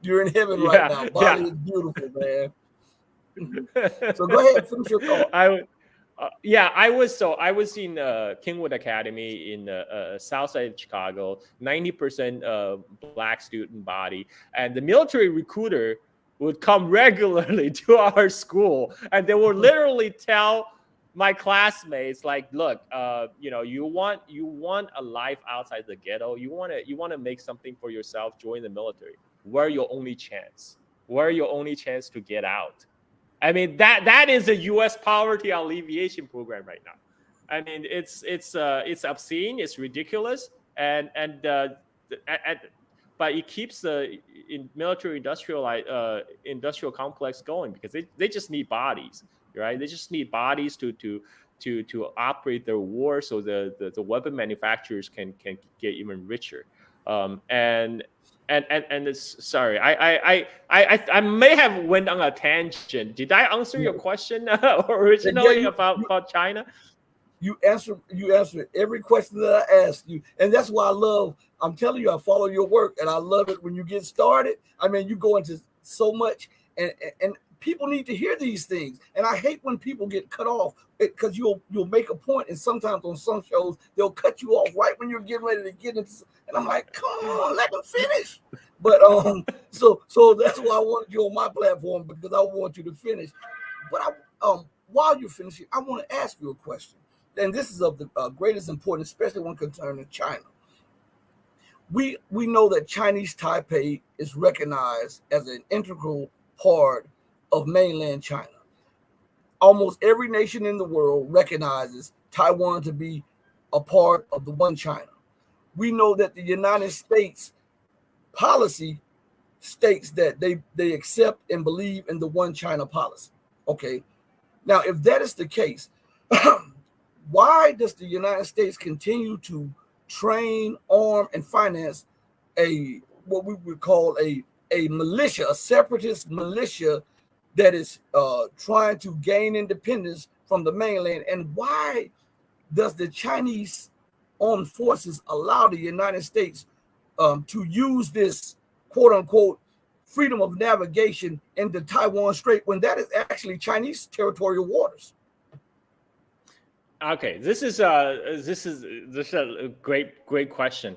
You're in heaven right now. Bali is beautiful, man. So go ahead, finish your thought. I was in Kingwood Academy in south side of Chicago, 90% black student body. And the military recruiter would come regularly to our school, and they would literally tell my classmates, like, look, you want a life outside the ghetto. You want to make something for yourself. Join the military. We're your only chance. We're your only chance to get out. That is a U.S. poverty alleviation program right now. It's obscene. It's ridiculous, but it keeps the military industrial complex going, because they just need bodies. Right, they just need bodies to operate their war, so the weapon manufacturers can get even richer. And it's, sorry, I may have went on a tangent. Did I answer your question originally about China? You answered every question that I asked you, and that's why I'm telling you, I follow your work, and I love it when you get started. You go into so much, and people need to hear these things, and I hate when people get cut off, because you'll make a point, and sometimes on some shows they'll cut you off right when you're getting ready to get into, and I'm like, come on, let them finish. But so that's why I wanted you on my platform, because I want you to finish. But while you're finishing, I want to ask you a question. And this is of the greatest importance, especially when concerning China. We know that Chinese Taipei is recognized as an integral part of mainland China. Almost every nation in the world recognizes Taiwan to be a part of the one China. We know that the United States policy states that they accept and believe in the one China policy. Okay. Now, if that is the case, why does the United States continue to train, arm, and finance what we would call a militia, a separatist militia that is trying to gain independence from the mainland? And why does the Chinese armed forces allow the United States to use this quote unquote freedom of navigation in the Taiwan Strait when that is actually Chinese territorial waters? Okay, this is a great question.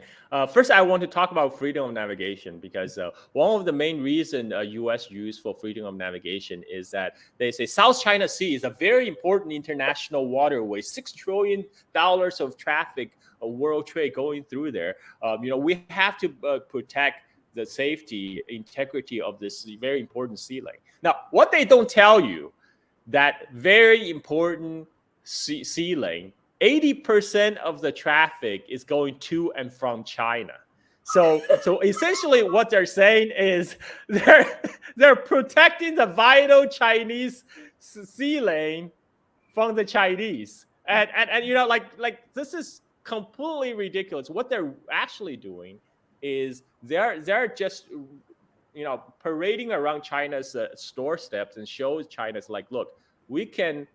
First, I want to talk about freedom of navigation because one of the main reason U.S. use for freedom of navigation is that they say South China Sea is a very important international waterway, $6 trillion of traffic, world trade going through there. We have to protect the safety, integrity of this very important sea lane. Now, what they don't tell you, that very important sea lane, 80% of the traffic is going to and from China. So essentially what they're saying is they're protecting the vital Chinese sea lane from the Chinese. And like this is completely ridiculous. What they're actually doing is they're just parading around China's store steps and shows China's like, look, we can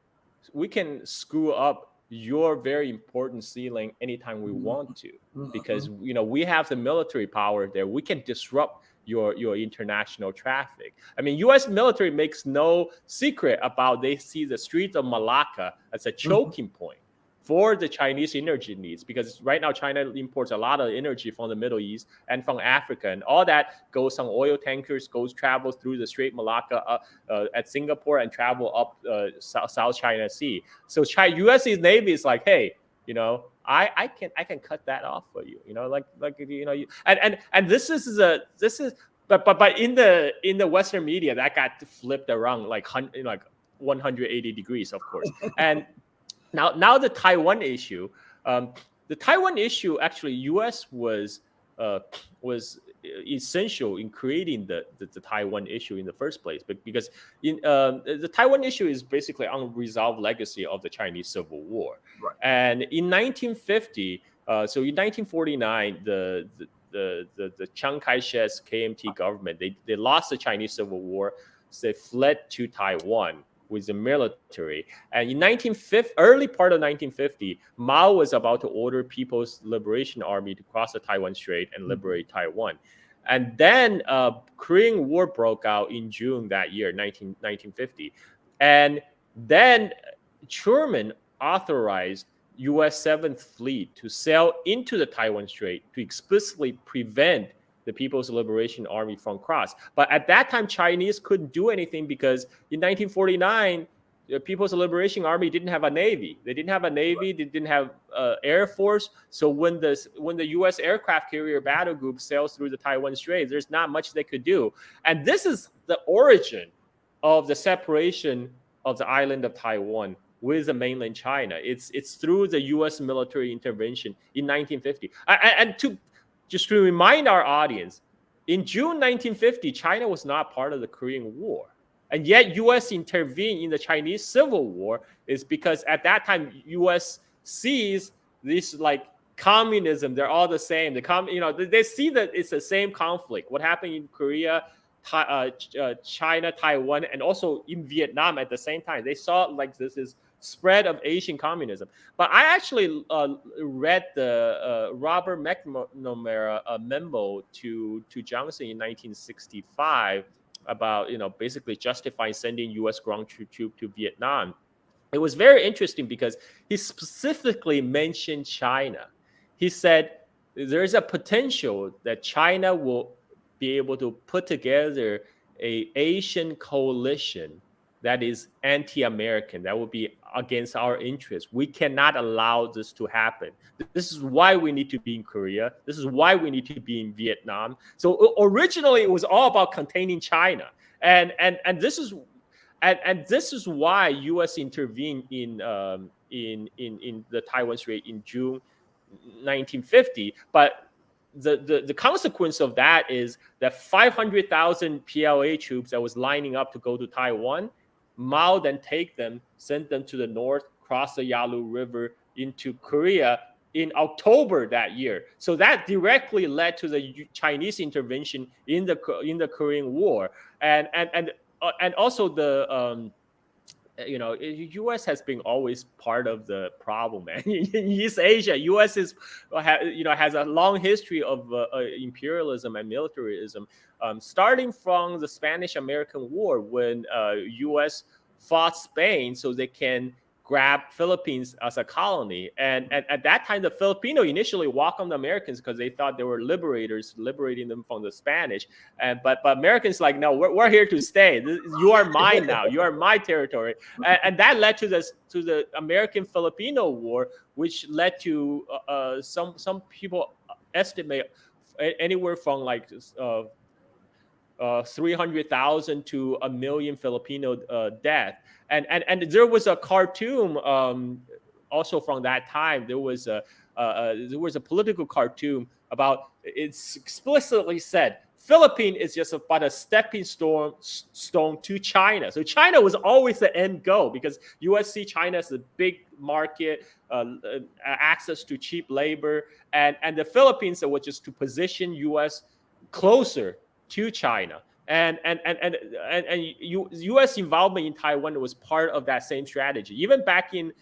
screw up your very important sea lane anytime we want to, because we have the military power there. We can disrupt your international traffic. I mean, U.S. military makes no secret about they see the Strait of Malacca as a choking point for the Chinese energy needs, because right now China imports a lot of energy from the Middle East and from Africa, and all that goes on oil tankers, travels through the Strait of Malacca at Singapore and travel up South China Sea. So U.S. Navy is like, hey, I can cut that off for you, and this is but in the Western media that got flipped around like 180 degrees, of course. And Now the Taiwan issue. The Taiwan issue, actually, U.S. was essential in creating the Taiwan issue in the first place, but because the Taiwan issue is basically unresolved legacy of the Chinese Civil War. Right. And in 1950, so in 1949, the Chiang Kai-shek's KMT government, they lost the Chinese Civil War, so they fled to Taiwan with the military. And in early part of 1950, Mao was about to order People's Liberation Army to cross the Taiwan Strait and liberate Taiwan. And then Korean War broke out in June that year, 1950. And then Truman authorized U.S. 7th Fleet to sail into the Taiwan Strait to explicitly prevent the People's Liberation Army from cross. But at that time, Chinese couldn't do anything because in 1949, the People's Liberation Army didn't have a navy. They didn't have a navy. They didn't have air force. So when the U.S. aircraft carrier battle group sails through the Taiwan Strait, there's not much they could do. And this is the origin of the separation of the island of Taiwan with the mainland China. It's through the U.S. military intervention in 1950. Just to remind our audience, in June 1950, China was not part of the Korean War. And yet U.S. intervened in the Chinese Civil War is because at that time, U.S. sees this like communism, they're all the same. They see that it's the same conflict. What happened in Korea, China, Taiwan, and also in Vietnam at the same time. They saw like this is spread of Asian communism. But I actually read the Robert McNamara memo to Johnson in 1965 about basically justifying sending U.S. ground troops to Vietnam. It was very interesting because he specifically mentioned China. He said there is a potential that China will be able to put together an Asian coalition that is anti-American, that would be against our interests. We cannot allow this to happen. This is why we need to be in Korea. This is why we need to be in Vietnam. So originally, it was all about containing China, and this is why U.S. intervened in the Taiwan Strait in June 1950. But the consequence of that is that 500,000 PLA troops that was lining up to go to Taiwan, Mao then take them, send them to the north, cross the Yalu River into Korea in October that year. So that directly led to the Chinese intervention in the Korean War, and also the U.S. has been always part of the problem, man. In East Asia, U.S. has a long history of imperialism and militarism, starting from the Spanish-American War, when U.S. fought Spain so they can grab Philippines as a colony. And at that time, the Filipino initially welcomed the Americans because they thought they were liberators, liberating them from the Spanish. But Americans like, no, we're here to stay. You are mine now. You are my territory. And that led to the American-Filipino War, which led to some people estimate anywhere from like 300,000 to 1 million Filipino death. And there was a cartoon also from that time. There was a political cartoon about, it's explicitly said, Philippines is just about a stepping stone to China. So China was always the end goal, because U.S. see China as a big market, access to cheap labor, and the Philippines was just to position U.S. closer to China. And U.S. involvement in Taiwan was part of that same strategy. Even back in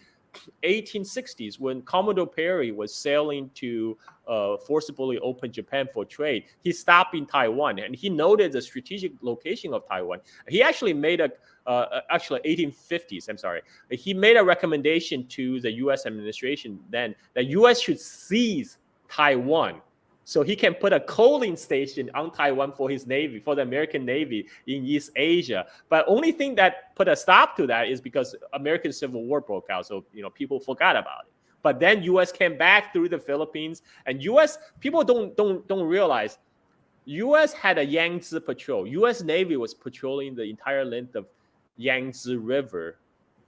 1860s, when Commodore Perry was sailing to forcibly open Japan for trade, he stopped in Taiwan, and he noted the strategic location of Taiwan. He actually made 1850s, I'm sorry. He made a recommendation to the U.S. administration then that U.S. should seize Taiwan, so he can put a coaling station on Taiwan for his Navy, for the American Navy in East Asia. But only thing that put a stop to that is because American Civil War broke out. So, people forgot about it. But then U.S. came back through the Philippines, and U.S. people don't realize U.S. had a Yangtze patrol. U.S. Navy was patrolling the entire length of Yangtze River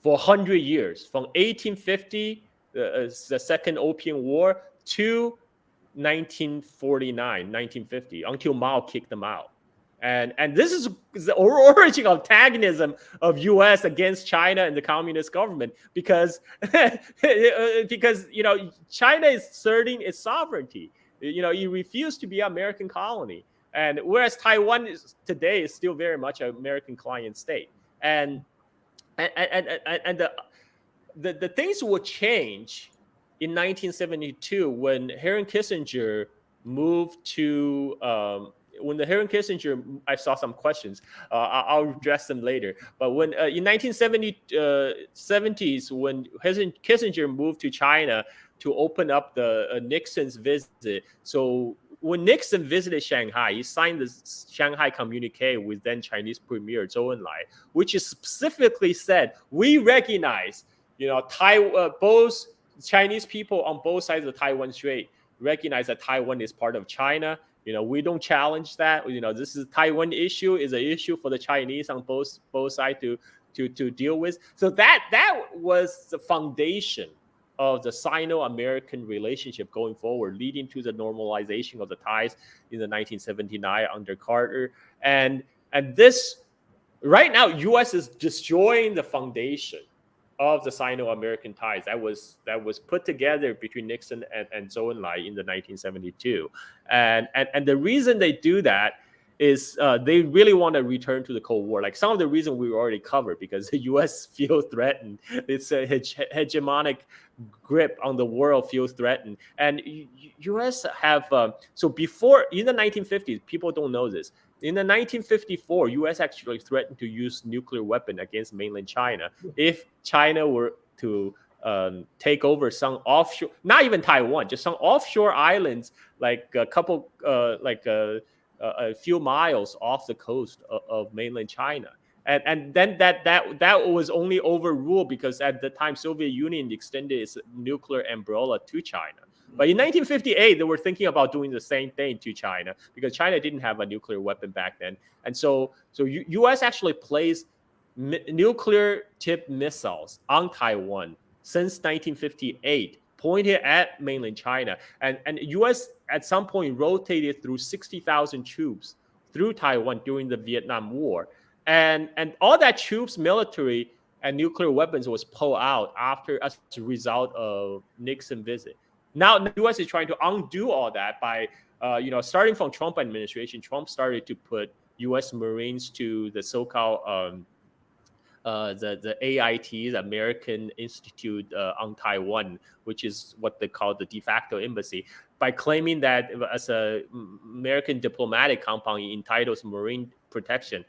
for 100 years, from 1850, the Second Opium War, to 1949, 1950, until Mao kicked them out. And this is the origin of antagonism of U.S. against China and the communist government, because China is asserting its sovereignty. It refused to be an American colony, and whereas Taiwan today is still very much an American client state. And the things will change in 1972, when Henry Kissinger moved to, I saw some questions. I'll address them later. But when in 1970s, when Kissinger moved to China to open up the Nixon's visit, so when Nixon visited Shanghai, he signed the Shanghai Communique with then Chinese Premier Zhou Enlai, which is specifically said, we recognize, both Chinese people on both sides of the Taiwan Strait recognize that Taiwan is part of China. We don't challenge that. This is Taiwan issue, is an issue for the Chinese on both sides to deal with. So that was the foundation of the Sino-American relationship going forward, leading to the normalization of the ties in the 1979 under Carter. And this, right now, U.S. is destroying the foundation of the Sino-American ties that was put together between Nixon and Zhou Enlai in the 1972. And the reason they do that is they really want to return to the Cold War. Like some of the reason we already covered, because the U.S. feels threatened. It's a hegemonic grip on the world feels threatened. And U.S. have, so before, in the 1950s, people don't know this. In the 1954, U.S. actually threatened to use nuclear weapon against mainland China if China were to take over some offshore, not even Taiwan, just some offshore islands, like a couple, a few miles off the coast of mainland China. And then that was only overruled because at the time Soviet Union extended its nuclear umbrella to China. But in 1958, they were thinking about doing the same thing to China because China didn't have a nuclear weapon back then. And so U.S. actually placed nuclear tipped missiles on Taiwan since 1958, pointed at mainland China. And U.S. at some point rotated through 60,000 troops through Taiwan during the Vietnam War. And all that troops, military, and nuclear weapons was pulled out as a result of Nixon visit. Now the U.S. is trying to undo all that by, starting from Trump administration. Trump started to put U.S. Marines to the so-called the AIT, the American Institute on Taiwan, which is what they call the de facto embassy, by claiming that as a American diplomatic compound, it entitles Marine protection.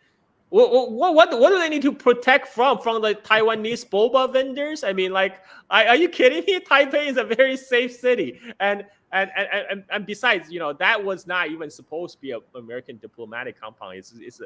What do they need to protect from the Taiwanese boba vendors? I mean, like, are you kidding me? Taipei is a very safe city, and besides, that was not even supposed to be an American diplomatic compound. It's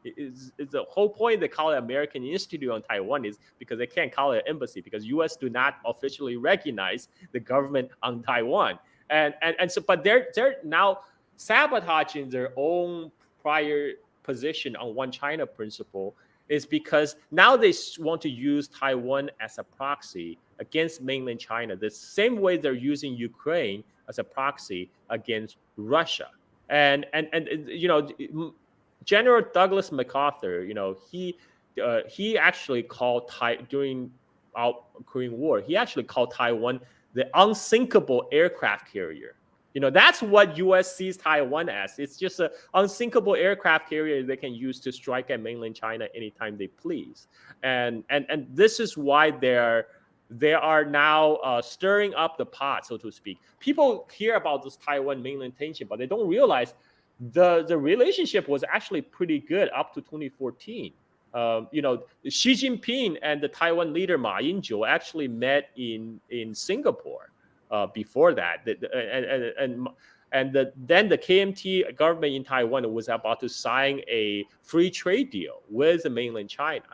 the whole point they call it American Institute on Taiwan is because they can't call it an embassy because U.S. do not officially recognize the government on Taiwan, and so but they're now sabotaging their own prior position on One China principle is because now they want to use Taiwan as a proxy against mainland China, the same way they're using Ukraine as a proxy against Russia. And General Douglas MacArthur, he actually called during our Korean War, he actually called Taiwan the unsinkable aircraft carrier. That's what U.S. sees Taiwan as. It's just an unsinkable aircraft carrier they can use to strike at mainland China anytime they please. And this is why they are now stirring up the pot, so to speak. People hear about this Taiwan mainland tension, but they don't realize the relationship was actually pretty good up to 2014. Xi Jinping and the Taiwan leader Ma Ying-jeou actually met in Singapore. Before that, then the KMT government in Taiwan was about to sign a free trade deal with the mainland China.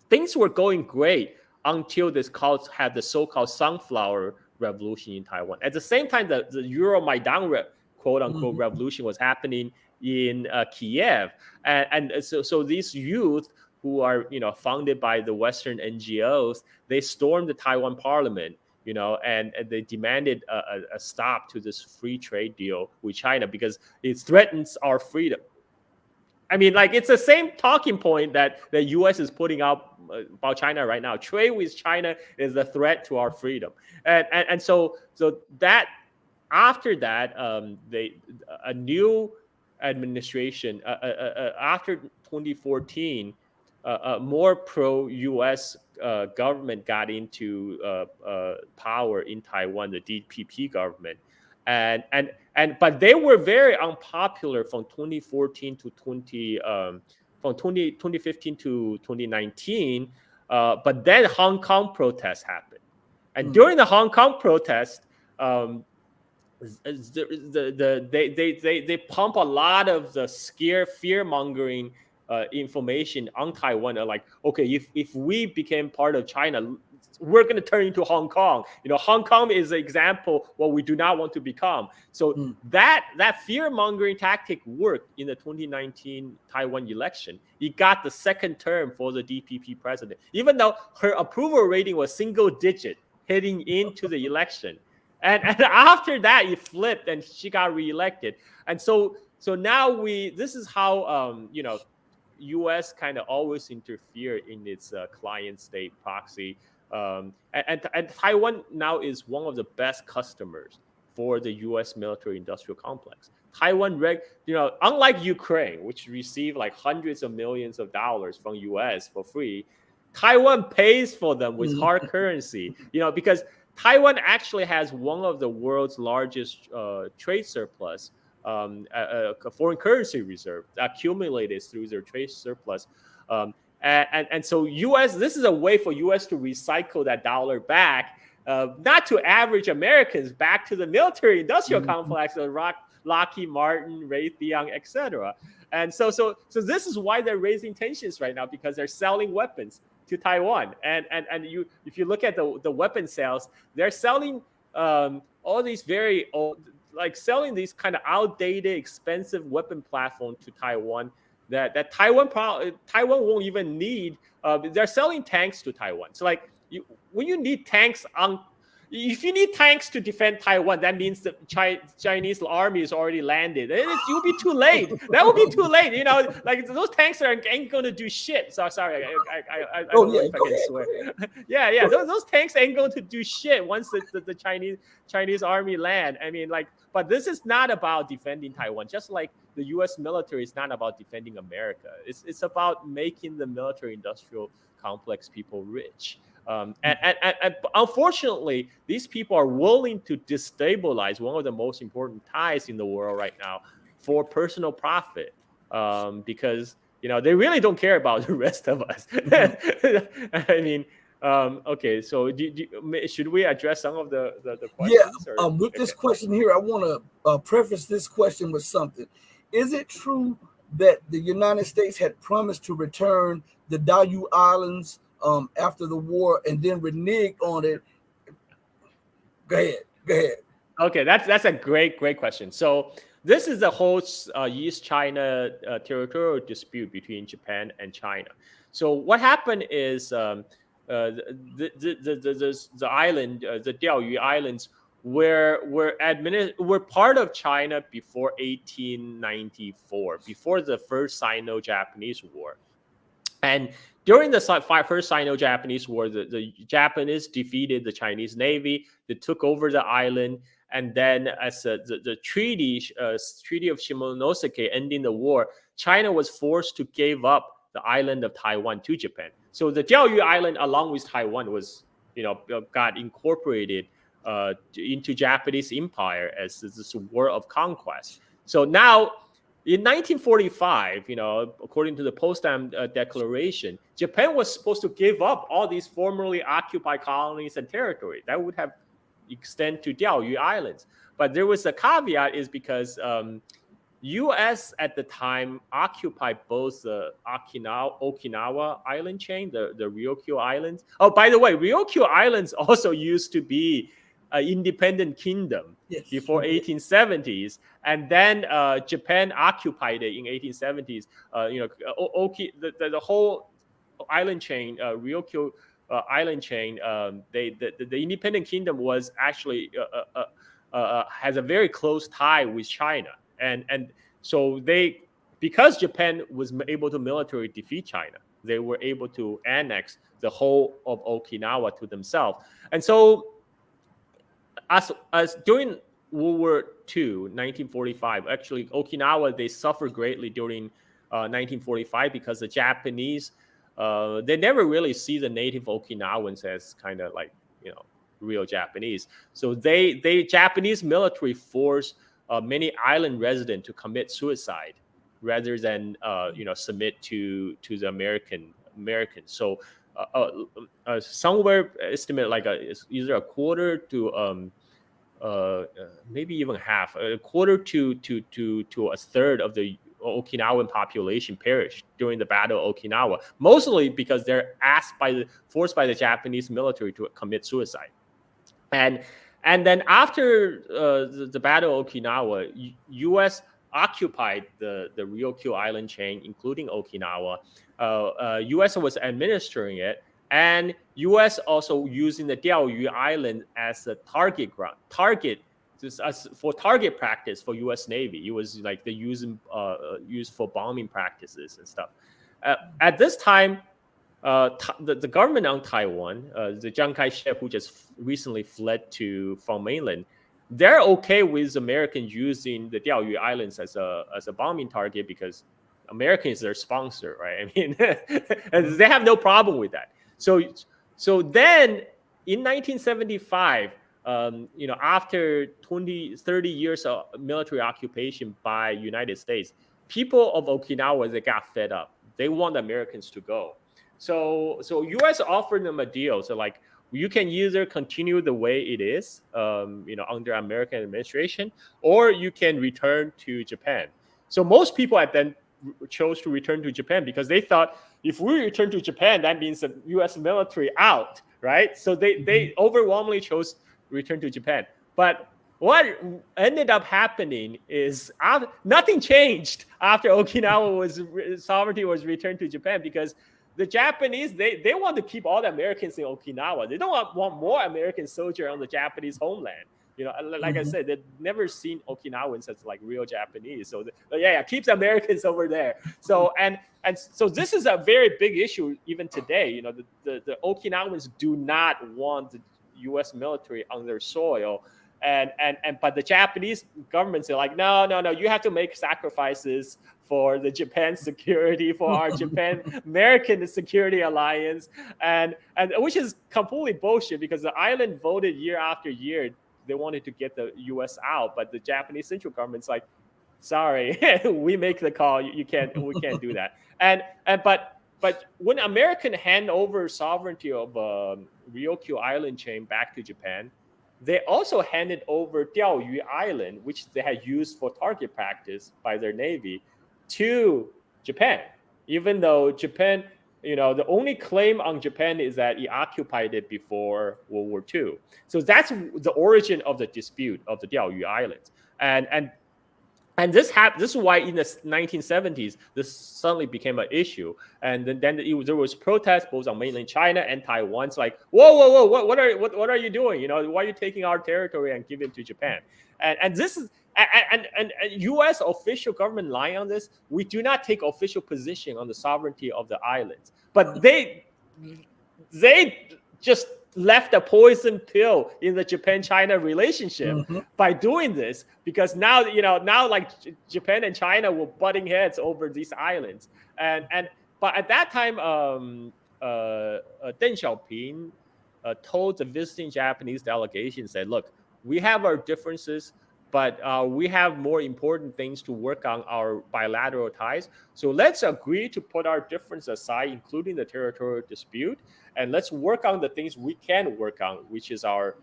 Things were going great until this had the so-called sunflower revolution in Taiwan. At the same time, the Euromaidan quote-unquote revolution was happening in Kiev, and so these youth who are funded by the Western NGOs, they stormed the Taiwan parliament. And they demanded a stop to this free trade deal with China because it threatens our freedom. I mean, like, it's the same talking point that the U.S. is putting out about China right now. Trade with China is a threat to our freedom. And so that after that, a new administration after 2014. More pro-U.S. Government got into power in Taiwan, the DPP government, but they were very unpopular from 2014 to 2015 to 2019. But then Hong Kong protests happened, and during the Hong Kong protest, they pump a lot of the fear mongering information on Taiwan. They're like, okay, if we became part of China, we're going to turn into Hong Kong. Hong Kong is an example what we do not want to become. So that fear mongering tactic worked in the 2019 Taiwan election. It got the second term for the DPP president, even though her approval rating was single digit heading into the election. And after that, it flipped and she got reelected. And so now this is how U.S. kind of always interfere in its client state proxy, and Taiwan now is one of the best customers for the U.S. military industrial complex. Taiwan, unlike Ukraine, which received like hundreds of millions of dollars from U.S. for free, Taiwan pays for them with hard currency. Because Taiwan actually has one of the world's largest trade surplus. Foreign currency reserve accumulated through their trade surplus, and so U.S. This is a way for U.S. to recycle that dollar back, not to average Americans, back to the military industrial complex of Lockheed Martin, Raytheon, etc. And so this is why they're raising tensions right now, because they're selling weapons to Taiwan. And you, if you look at the weapon sales, they're selling all these very old, like selling these kind of outdated, expensive weapon platform to Taiwan that Taiwan won't even need. They're selling tanks to Taiwan. So like when you need tanks if you need tanks to defend Taiwan, that means the Chinese army is already landed. You'll be too late. That will be too late. You know, like those tanks ain't going to do shit. So sorry, I don't know if I can swear. yeah. Those tanks ain't going to do shit once the Chinese army land. I mean, like, but this is not about defending Taiwan. Just like the U.S. military is not about defending America. It's about making the military-industrial complex people rich. And unfortunately, these people are willing to destabilize one of the most important ties in the world right now for personal profit, because they really don't care about the rest of us. I mean, okay, so should we address some of the questions? Yeah, with this question here, I want to preface this question with something. Is it true that the United States had promised to return the Diaoyu Islands after the war and then reneged on it? Go ahead. Okay, that's a great question. So this is the whole East China territorial dispute between Japan and China. So what happened is the island, the Diaoyu Islands, were part of China before 1894, before the first Sino-Japanese War. And during the first Sino-Japanese War, the Japanese defeated the Chinese Navy. They took over the island, and then as the treaty of Shimonoseki ending the war, China was forced to give up the island of Taiwan to Japan. So the Diaoyu Island, along with Taiwan, was got incorporated into Japanese empire as this war of conquest. So now, in 1945, according to the Potsdam Declaration, Japan was supposed to give up all these formerly occupied colonies and territory that would have extend to Diaoyu Islands. But there was a caveat, is because U.S. at the time occupied both the Okinawa island chain, the Ryukyu Islands. Oh, by the way, Ryukyu Islands also used to be an independent kingdom before 1870s, and then Japan occupied it in 1870s. The whole island chain, Ryukyu island chain, the independent kingdom was actually has a very close tie with China, and so because Japan was able to militarily defeat China, they were able to annex the whole of Okinawa to themselves. And so as during World War II, 1945, actually Okinawa, they suffered greatly during 1945 because the Japanese, they never really see the native Okinawans as kind of like real Japanese. So Japanese military forced many island residents to commit suicide rather than submit to the Americans. So somewhere estimate like either a quarter to maybe even half, a quarter to a third of the Okinawan population perished during the Battle of Okinawa, mostly because they're forced by the Japanese military to commit suicide. And then after the Battle of Okinawa, U.S. occupied the Ryukyu island chain, including Okinawa. U.S. was administering it, and U.S. also using the Diaoyu Island as a target practice for U.S. Navy. It was like the used for bombing practices and stuff. At this time, the government on Taiwan, the Chiang Kai-shek, who just recently fled from mainland, they're okay with Americans using the Diaoyu Islands as a bombing target because America is their sponsor, right? I mean, and they have no problem with that. So then in 1975, after 30 years of military occupation by United States, people of Okinawa, they got fed up. They want the Americans to go. So U.S. offered them a deal. So like, you can either continue the way it is, under American administration, or you can return to Japan. So most people at then chose to return to Japan because they thought if we return to Japan, that means the U.S. military out, right? So they overwhelmingly chose to return to Japan. But what ended up happening is nothing changed after Okinawa sovereignty was returned to Japan, because the Japanese, they want to keep all the Americans in Okinawa. They don't want more American soldiers on the Japanese homeland. Like I said, they've never seen Okinawans as like real Japanese. So keep the Americans over there. So and so this is a very big issue even today. The Okinawans do not want the U.S. military on their soil. But the Japanese governments are like, no, you have to make sacrifices for the Japan security, for our Japan American security alliance, and which is completely bullshit, because the island voted year after year they wanted to get the U.S. out, but the Japanese central government's like, sorry, we make the call. We can't do that. But when American hand over sovereignty of Ryukyu Island chain back to Japan, they also handed over Diaoyu Island, which they had used for target practice by their navy, to Japan. Even though Japan, the only claim on Japan is that it occupied it before World War II. So that's the origin of the dispute of the Diaoyu Islands. And this is why in the 1970s this suddenly became an issue, and then there was protests both on mainland China and Taiwan. It's like, whoa, what are you doing? Why are you taking our territory and giving it to Japan? And this is and U.S. official government line on this. We do not take official position on the sovereignty of the islands, but they just left a poison pill in the Japan-China relationship by doing this, because now like Japan and China were butting heads over these islands, but at that time Deng Xiaoping told the visiting Japanese delegation, said, look, we have our differences, but we have more important things to work on our bilateral ties. So let's agree to put our difference aside, including the territorial dispute, and let's work on the things we can work on, which is our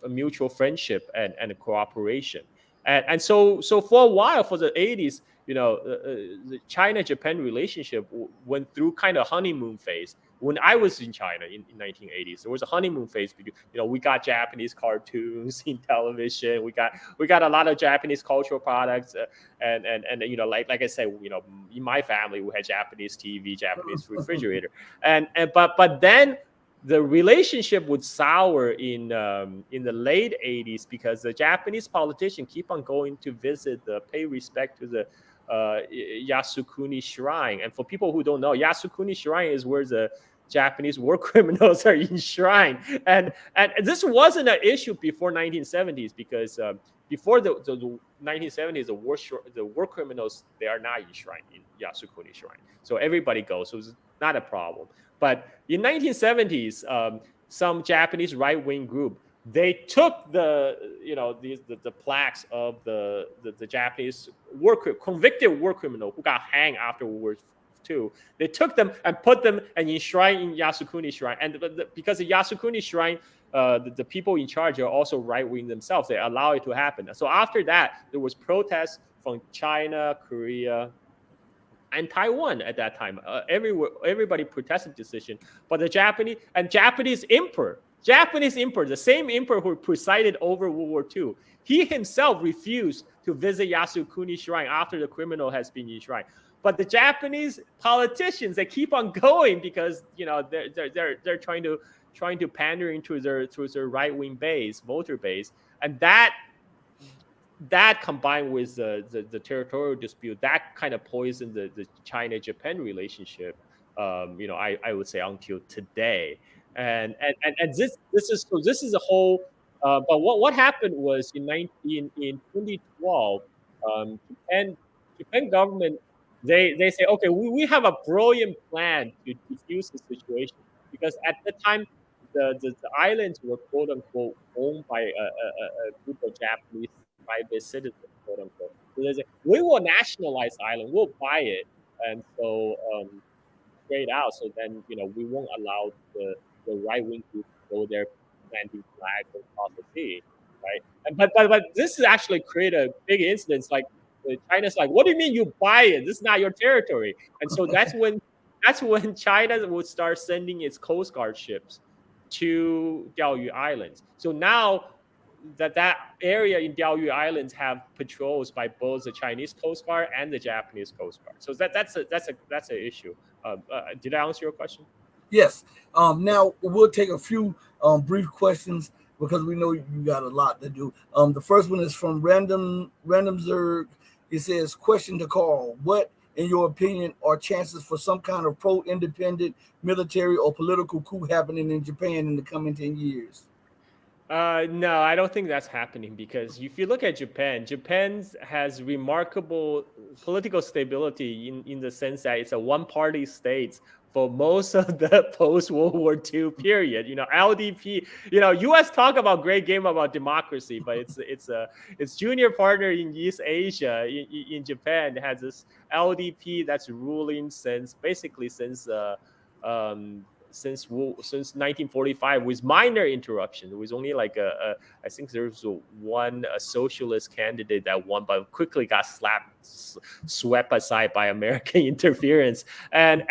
mutual friendship and cooperation. And so for a while, for the 80s, the China-Japan relationship went through kind of honeymoon phase. When I was in China in 1980s, there was a honeymoon phase because we got Japanese cartoons in television. We got a lot of Japanese cultural products, and like I said, in my family we had Japanese TV, Japanese refrigerator, but then the relationship would sour in the late 80s because the Japanese politicians keep on going to visit, pay respect to the Yasukuni Shrine. And for people who don't know, Yasukuni Shrine is where the Japanese war criminals are enshrined. And this wasn't an issue before 1970s, because before the 1970s, the war criminals, they are not enshrined in Yasukuni Shrine. So everybody goes, so it's not a problem. But in 1970s, some Japanese right-wing group, they took the plaques of the Japanese convicted war criminal who got hanged after World War II. They took them and put them and enshrined in Yasukuni Shrine. And because the Yasukuni Shrine, the people in charge are also right-wing themselves. They allow it to happen. So after that, there was protests from China, Korea, and Taiwan at that time. Everybody protested the decision. But the Japanese emperor, the same emperor who presided over World War II, he himself refused to visit Yasukuni Shrine after the criminal has been enshrined. But the Japanese politicians, they keep on going because they're trying to pandering to their right-wing base, voter base, and that combined with the territorial dispute, that kind of poisoned the China-Japan relationship. I would say until today. And this is a whole. But what happened was in 2012, Japan government, they say, okay, we have a brilliant plan to defuse the situation, because at the time the islands were quote unquote owned by a group of Japanese private citizens, quote unquote. So they say, we will nationalize the island, we'll buy it, and so straight out. So then we won't allow the right wing group to go there planting flags across the sea, right? But this has actually created a big incident. Like China's like, what do you mean you buy it? This is not your territory. And so that's when China would start sending its Coast Guard ships to Diaoyu Islands. So now that area in Diaoyu Islands have patrols by both the Chinese Coast Guard and the Japanese Coast Guard. So that's an issue. Did I answer your question? Yes. Now we'll take a few brief questions because we know you got a lot to do. The first one is from Random Zerg. He says, question to Carl: what, in your opinion, are chances for some kind of pro-independent military or political coup happening in Japan in the coming 10 years? No, I don't think that's happening, because if you look at Japan has remarkable political stability in the sense that it's a one-party state for most of the post-World War II period. LDP, U.S. talk about great game about democracy, but it's junior partner in East Asia, in Japan, has this LDP that's ruling since 1945, with minor interruption. There was only like I think there was one socialist candidate that won, but quickly got swept aside by American interference. And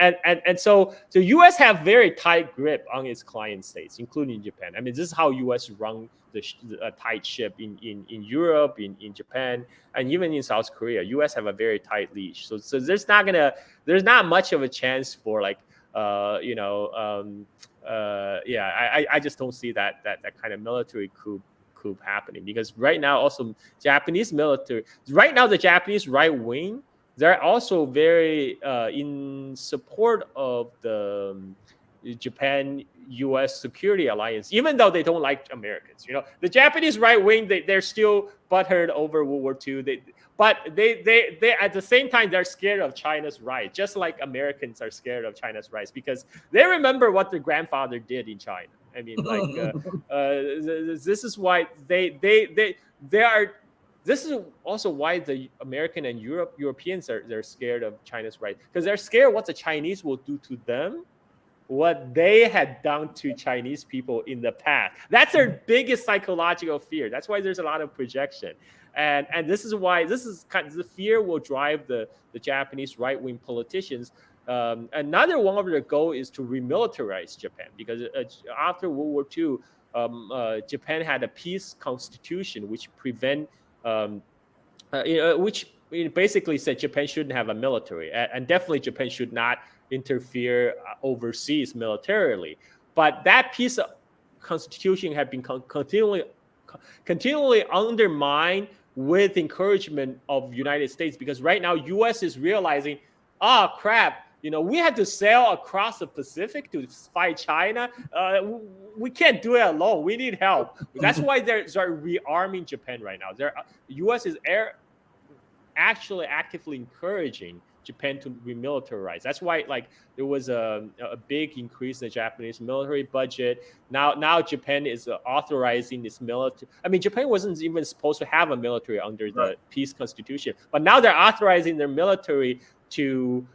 so U.S. have very tight grip on its client states, including Japan. I mean, this is how U.S. run a tight ship in Europe, in Japan, and even in South Korea. U.S. have a very tight leash. So there's not much of a chance for like, I just don't see that kind of military coup happening, because right now also Japanese military, right now the Japanese right wing, they're also very in support of the Japan-U.S. security alliance, even though they don't like Americans. The Japanese right wing, they're still butthurt over World War II. But they at the same time, they're scared of China's rise, just like Americans are scared of China's rise, because they remember what their grandfather did in China. I mean, like this is why they are. This is also why the American and Europeans they're scared of China's rise, because they're scared what the Chinese will do to them, what they had done to Chinese people in the past. That's their biggest psychological fear. That's why there's a lot of projection. And this is why the fear will drive the Japanese right-wing politicians. Another one of their goal is to remilitarize Japan, because after World War II, Japan had a peace constitution which which basically said Japan shouldn't have a military, and definitely Japan should not interfere overseas militarily. But that peace constitution had been continually undermined with encouragement of United States, because right now U.S. is realizing, crap, we had to sail across the Pacific to fight China. We can't do it alone. We need help. That's why they're rearming Japan right now. U.S. is actually actively encouraging Japan to remilitarize. That's why, like, there was a big increase in the Japanese military budget. Now Japan is authorizing this military. I mean, Japan wasn't even supposed to have a military under the peace constitution, but now they're authorizing their military to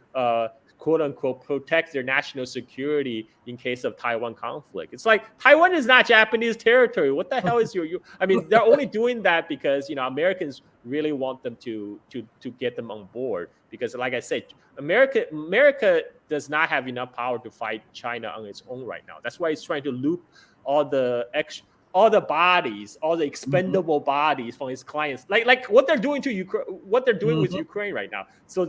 quote unquote protect their national security in case of Taiwan conflict. It's like, Taiwan is not Japanese territory. What the hell is your? I mean, they're only doing that because Americans really want them to get them on board, because like I said, America does not have enough power to fight China on its own right now. That's why it's trying to loop all the bodies, all the expendable bodies from its clients, like what they're doing to Ukraine, what they're doing with Ukraine right now. So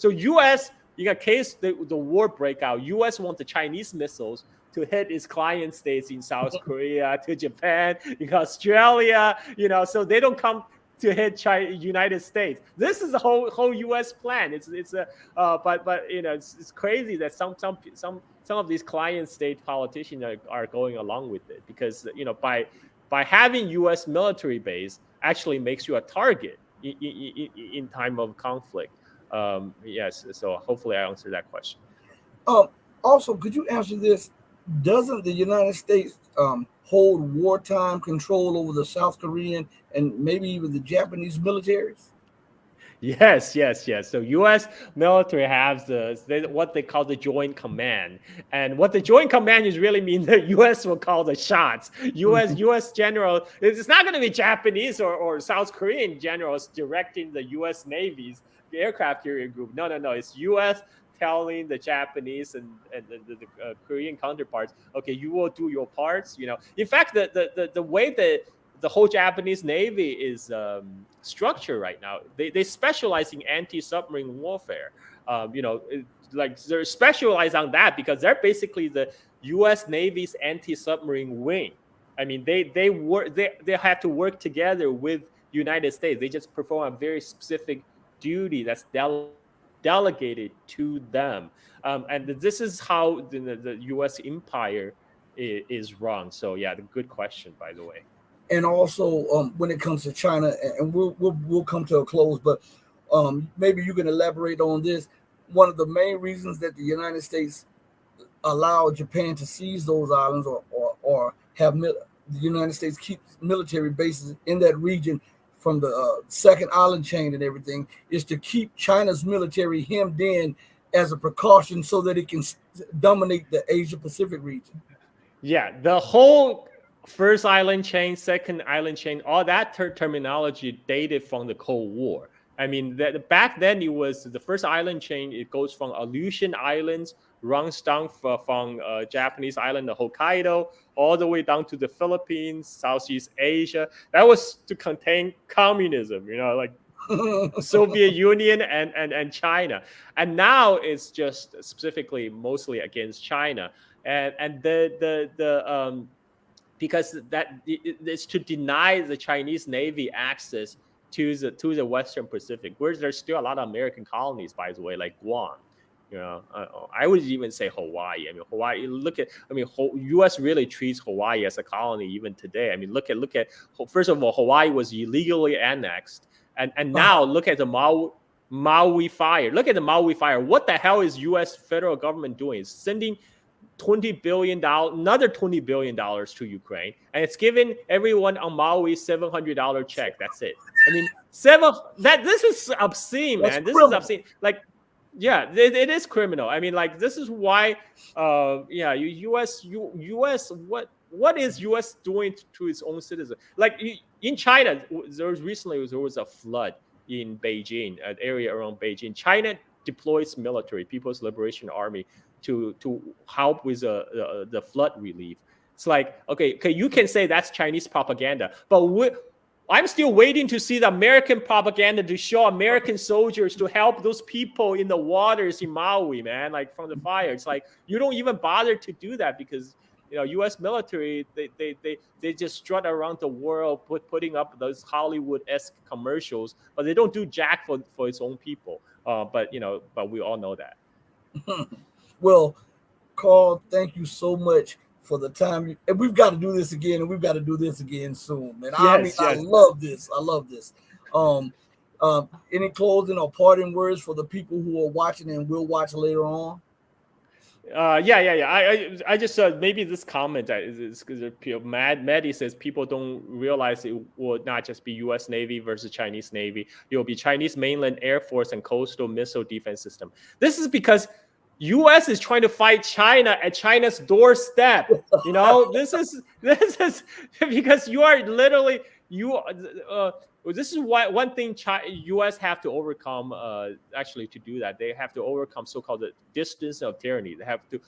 U.S. You got case the war breakout. U.S. want the Chinese missiles to hit its client states in South Korea, to Japan, Australia. So they don't come to hit United States. This is the whole U.S. plan. It's crazy that some of these client state politicians are going along with it, because by having U.S. military base actually makes you a target in time of conflict. Yes, so hopefully I answered that question. Also, could you answer this? Doesn't the United States hold wartime control over the South Korean and maybe even the Japanese militaries? Yes, yes, yes. So U.S. military has what they call the Joint Command, and what the Joint Command is really mean the U.S. will call the shots. U.S. general. It's not going to be Japanese or South Korean generals directing the U.S. Navy's aircraft carrier group. No, no, no. It's U.S. telling the Japanese and the Korean counterparts, okay, you will do your parts. In fact, the way that the whole Japanese Navy is structured right now. They specialize in anti-submarine warfare. Like they're specialized on that because they're basically the U.S. Navy's anti-submarine wing. I mean, they have to work together with United States. They just perform a very specific duty that's delegated to them. And this is how the U.S. empire is run. So yeah, the good question, by the way. And also, when it comes to China, and we'll come to a close, but maybe you can elaborate on this. One of the main reasons that the United States allowed Japan to seize those islands, or have the United States keep military bases in that region from the second island chain and everything, is to keep China's military hemmed in as a precaution so that it can dominate the Asia Pacific region. Yeah, the whole first island chain, second island chain, all that terminology dated from the Cold War. I mean, back then it was the first island chain. It goes from Aleutian Islands, runs down from Japanese island, the Hokkaido, all the way down to the Philippines, Southeast Asia. That was to contain communism, like Soviet Union and China. And now it's just specifically mostly against China. And because that it's to deny the Chinese Navy access to the Western Pacific, where there's still a lot of American colonies, by the way, like Guam. I would even say Hawaii. I mean, Hawaii. U.S. really treats Hawaii as a colony even today. I mean, look at. First of all, Hawaii was illegally annexed, and now look at the Maui fire. Look at the Maui fire. What the hell is U.S. federal government doing? It's sending $20 billion, another $20 billion to Ukraine, and it's giving everyone on Maui $700 check. That's it. I mean, this is obscene, man. This is obscene. Like, yeah, it is criminal. I mean, like, this is why, U.S. What is U.S. doing to its own citizens? Like in China, there was a flood in Beijing, an area around Beijing. China deploys military, People's Liberation Army, to help with the flood relief. It's like, okay, you can say that's Chinese propaganda, but I'm still waiting to see the American propaganda to show American soldiers to help those people in the waters in Maui, man, like from the fire. It's like you don't even bother to do that because U.S. military they just strut around the world putting up those Hollywood-esque commercials, but they don't do jack for its own people. But we all know that. Well, Carl, thank you so much for the time. And we've got to do this again, and we've got to do this again soon, man. Yes. I love this. I love this. Any closing or parting words for the people who are watching and will watch later on? I just maybe this comment is because Maddie says people don't realize it will not just be U.S. Navy versus Chinese Navy. It will be Chinese mainland Air Force and coastal missile defense system. This is because U.S. is trying to fight China at China's doorstep. This is because you are literally this is why one thing U.S. have to overcome. Actually, to do that, they have to overcome so-called the distance of tyranny. They have to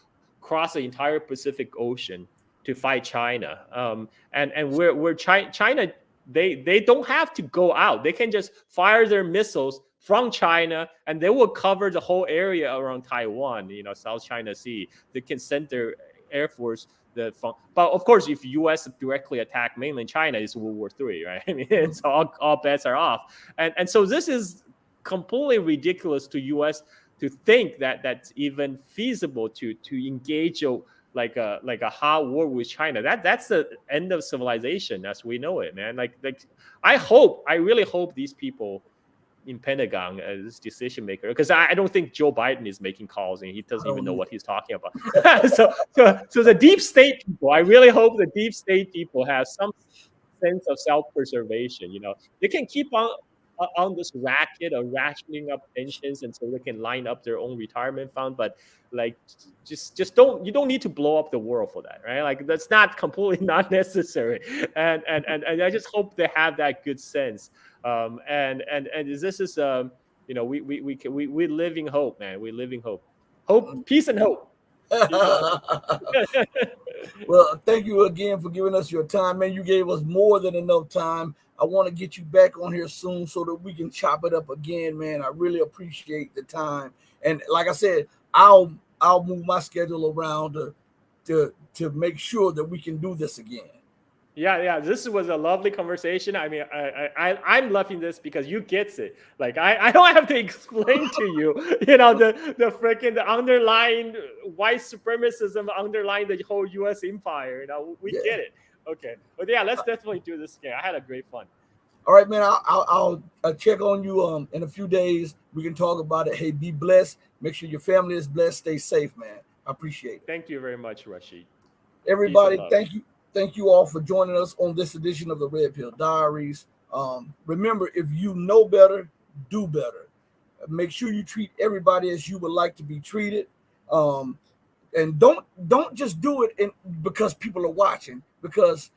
cross the entire Pacific Ocean to fight China. And where China, they don't have to go out. They can just fire their missiles from China, and they will cover the whole area around Taiwan, South China Sea. They can send their Air Force. But of course, if U.S. directly attack mainland China, it's World War III, right? I mean, it's all bets are off. And so this is completely ridiculous to U.S. to think that that's even feasible to engage like a hot war with China. That's the end of civilization as we know it, man. Like I really hope these people in Pentagon as decision maker, because I don't think Joe Biden is making calls and he doesn't even know what he's talking about. so the deep state people, I really hope the deep state people have some sense of self-preservation. They can keep on on this racket of rationing up pensions, and so they can line up their own retirement fund. But like, just don't, you don't need to blow up the world for that, right? Like, that's not completely not necessary. And I just hope they have that good sense. And this is we live in hope, man. We live in hope, peace, and hope. Well, thank you again for giving us your time, man. You gave us more than enough time. I want to get you back on here soon so that we can chop it up again, man. I really appreciate the time. And like I said, I'll move my schedule around to make sure that we can do this again. Yeah. This was a lovely conversation. I mean, I'm loving this because you get it. Like, I don't have to explain to you, the freaking the underlying white supremacism underlying the whole U.S. empire. We get it. Okay, but yeah, let's definitely do this again. I had a great fun. All right, man. I'll check on you in a few days. We can talk about it. Hey, be blessed. Make sure your family is blessed. Stay safe, man. I appreciate it. Thank you very much, Rashid. Everybody, thank you. Thank you all for joining us on this edition of the Red Pill Diaries. Remember, if you know better, do better. Make sure you treat everybody as you would like to be treated. And don't just do it because people are watching, because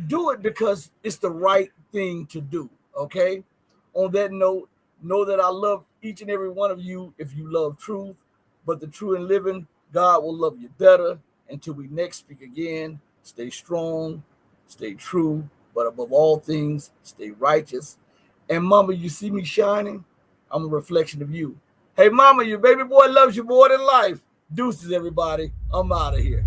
do it because it's the right thing to do. Okay. On that note, know that I love each and every one of you if you love truth, but the true and living God will love you better. Until we next speak again, stay strong, stay true, but above all things, stay righteous. And mama, you see me shining? I'm a reflection of you. Hey, mama, your baby boy loves you more than life. Deuces, everybody. I'm out of here.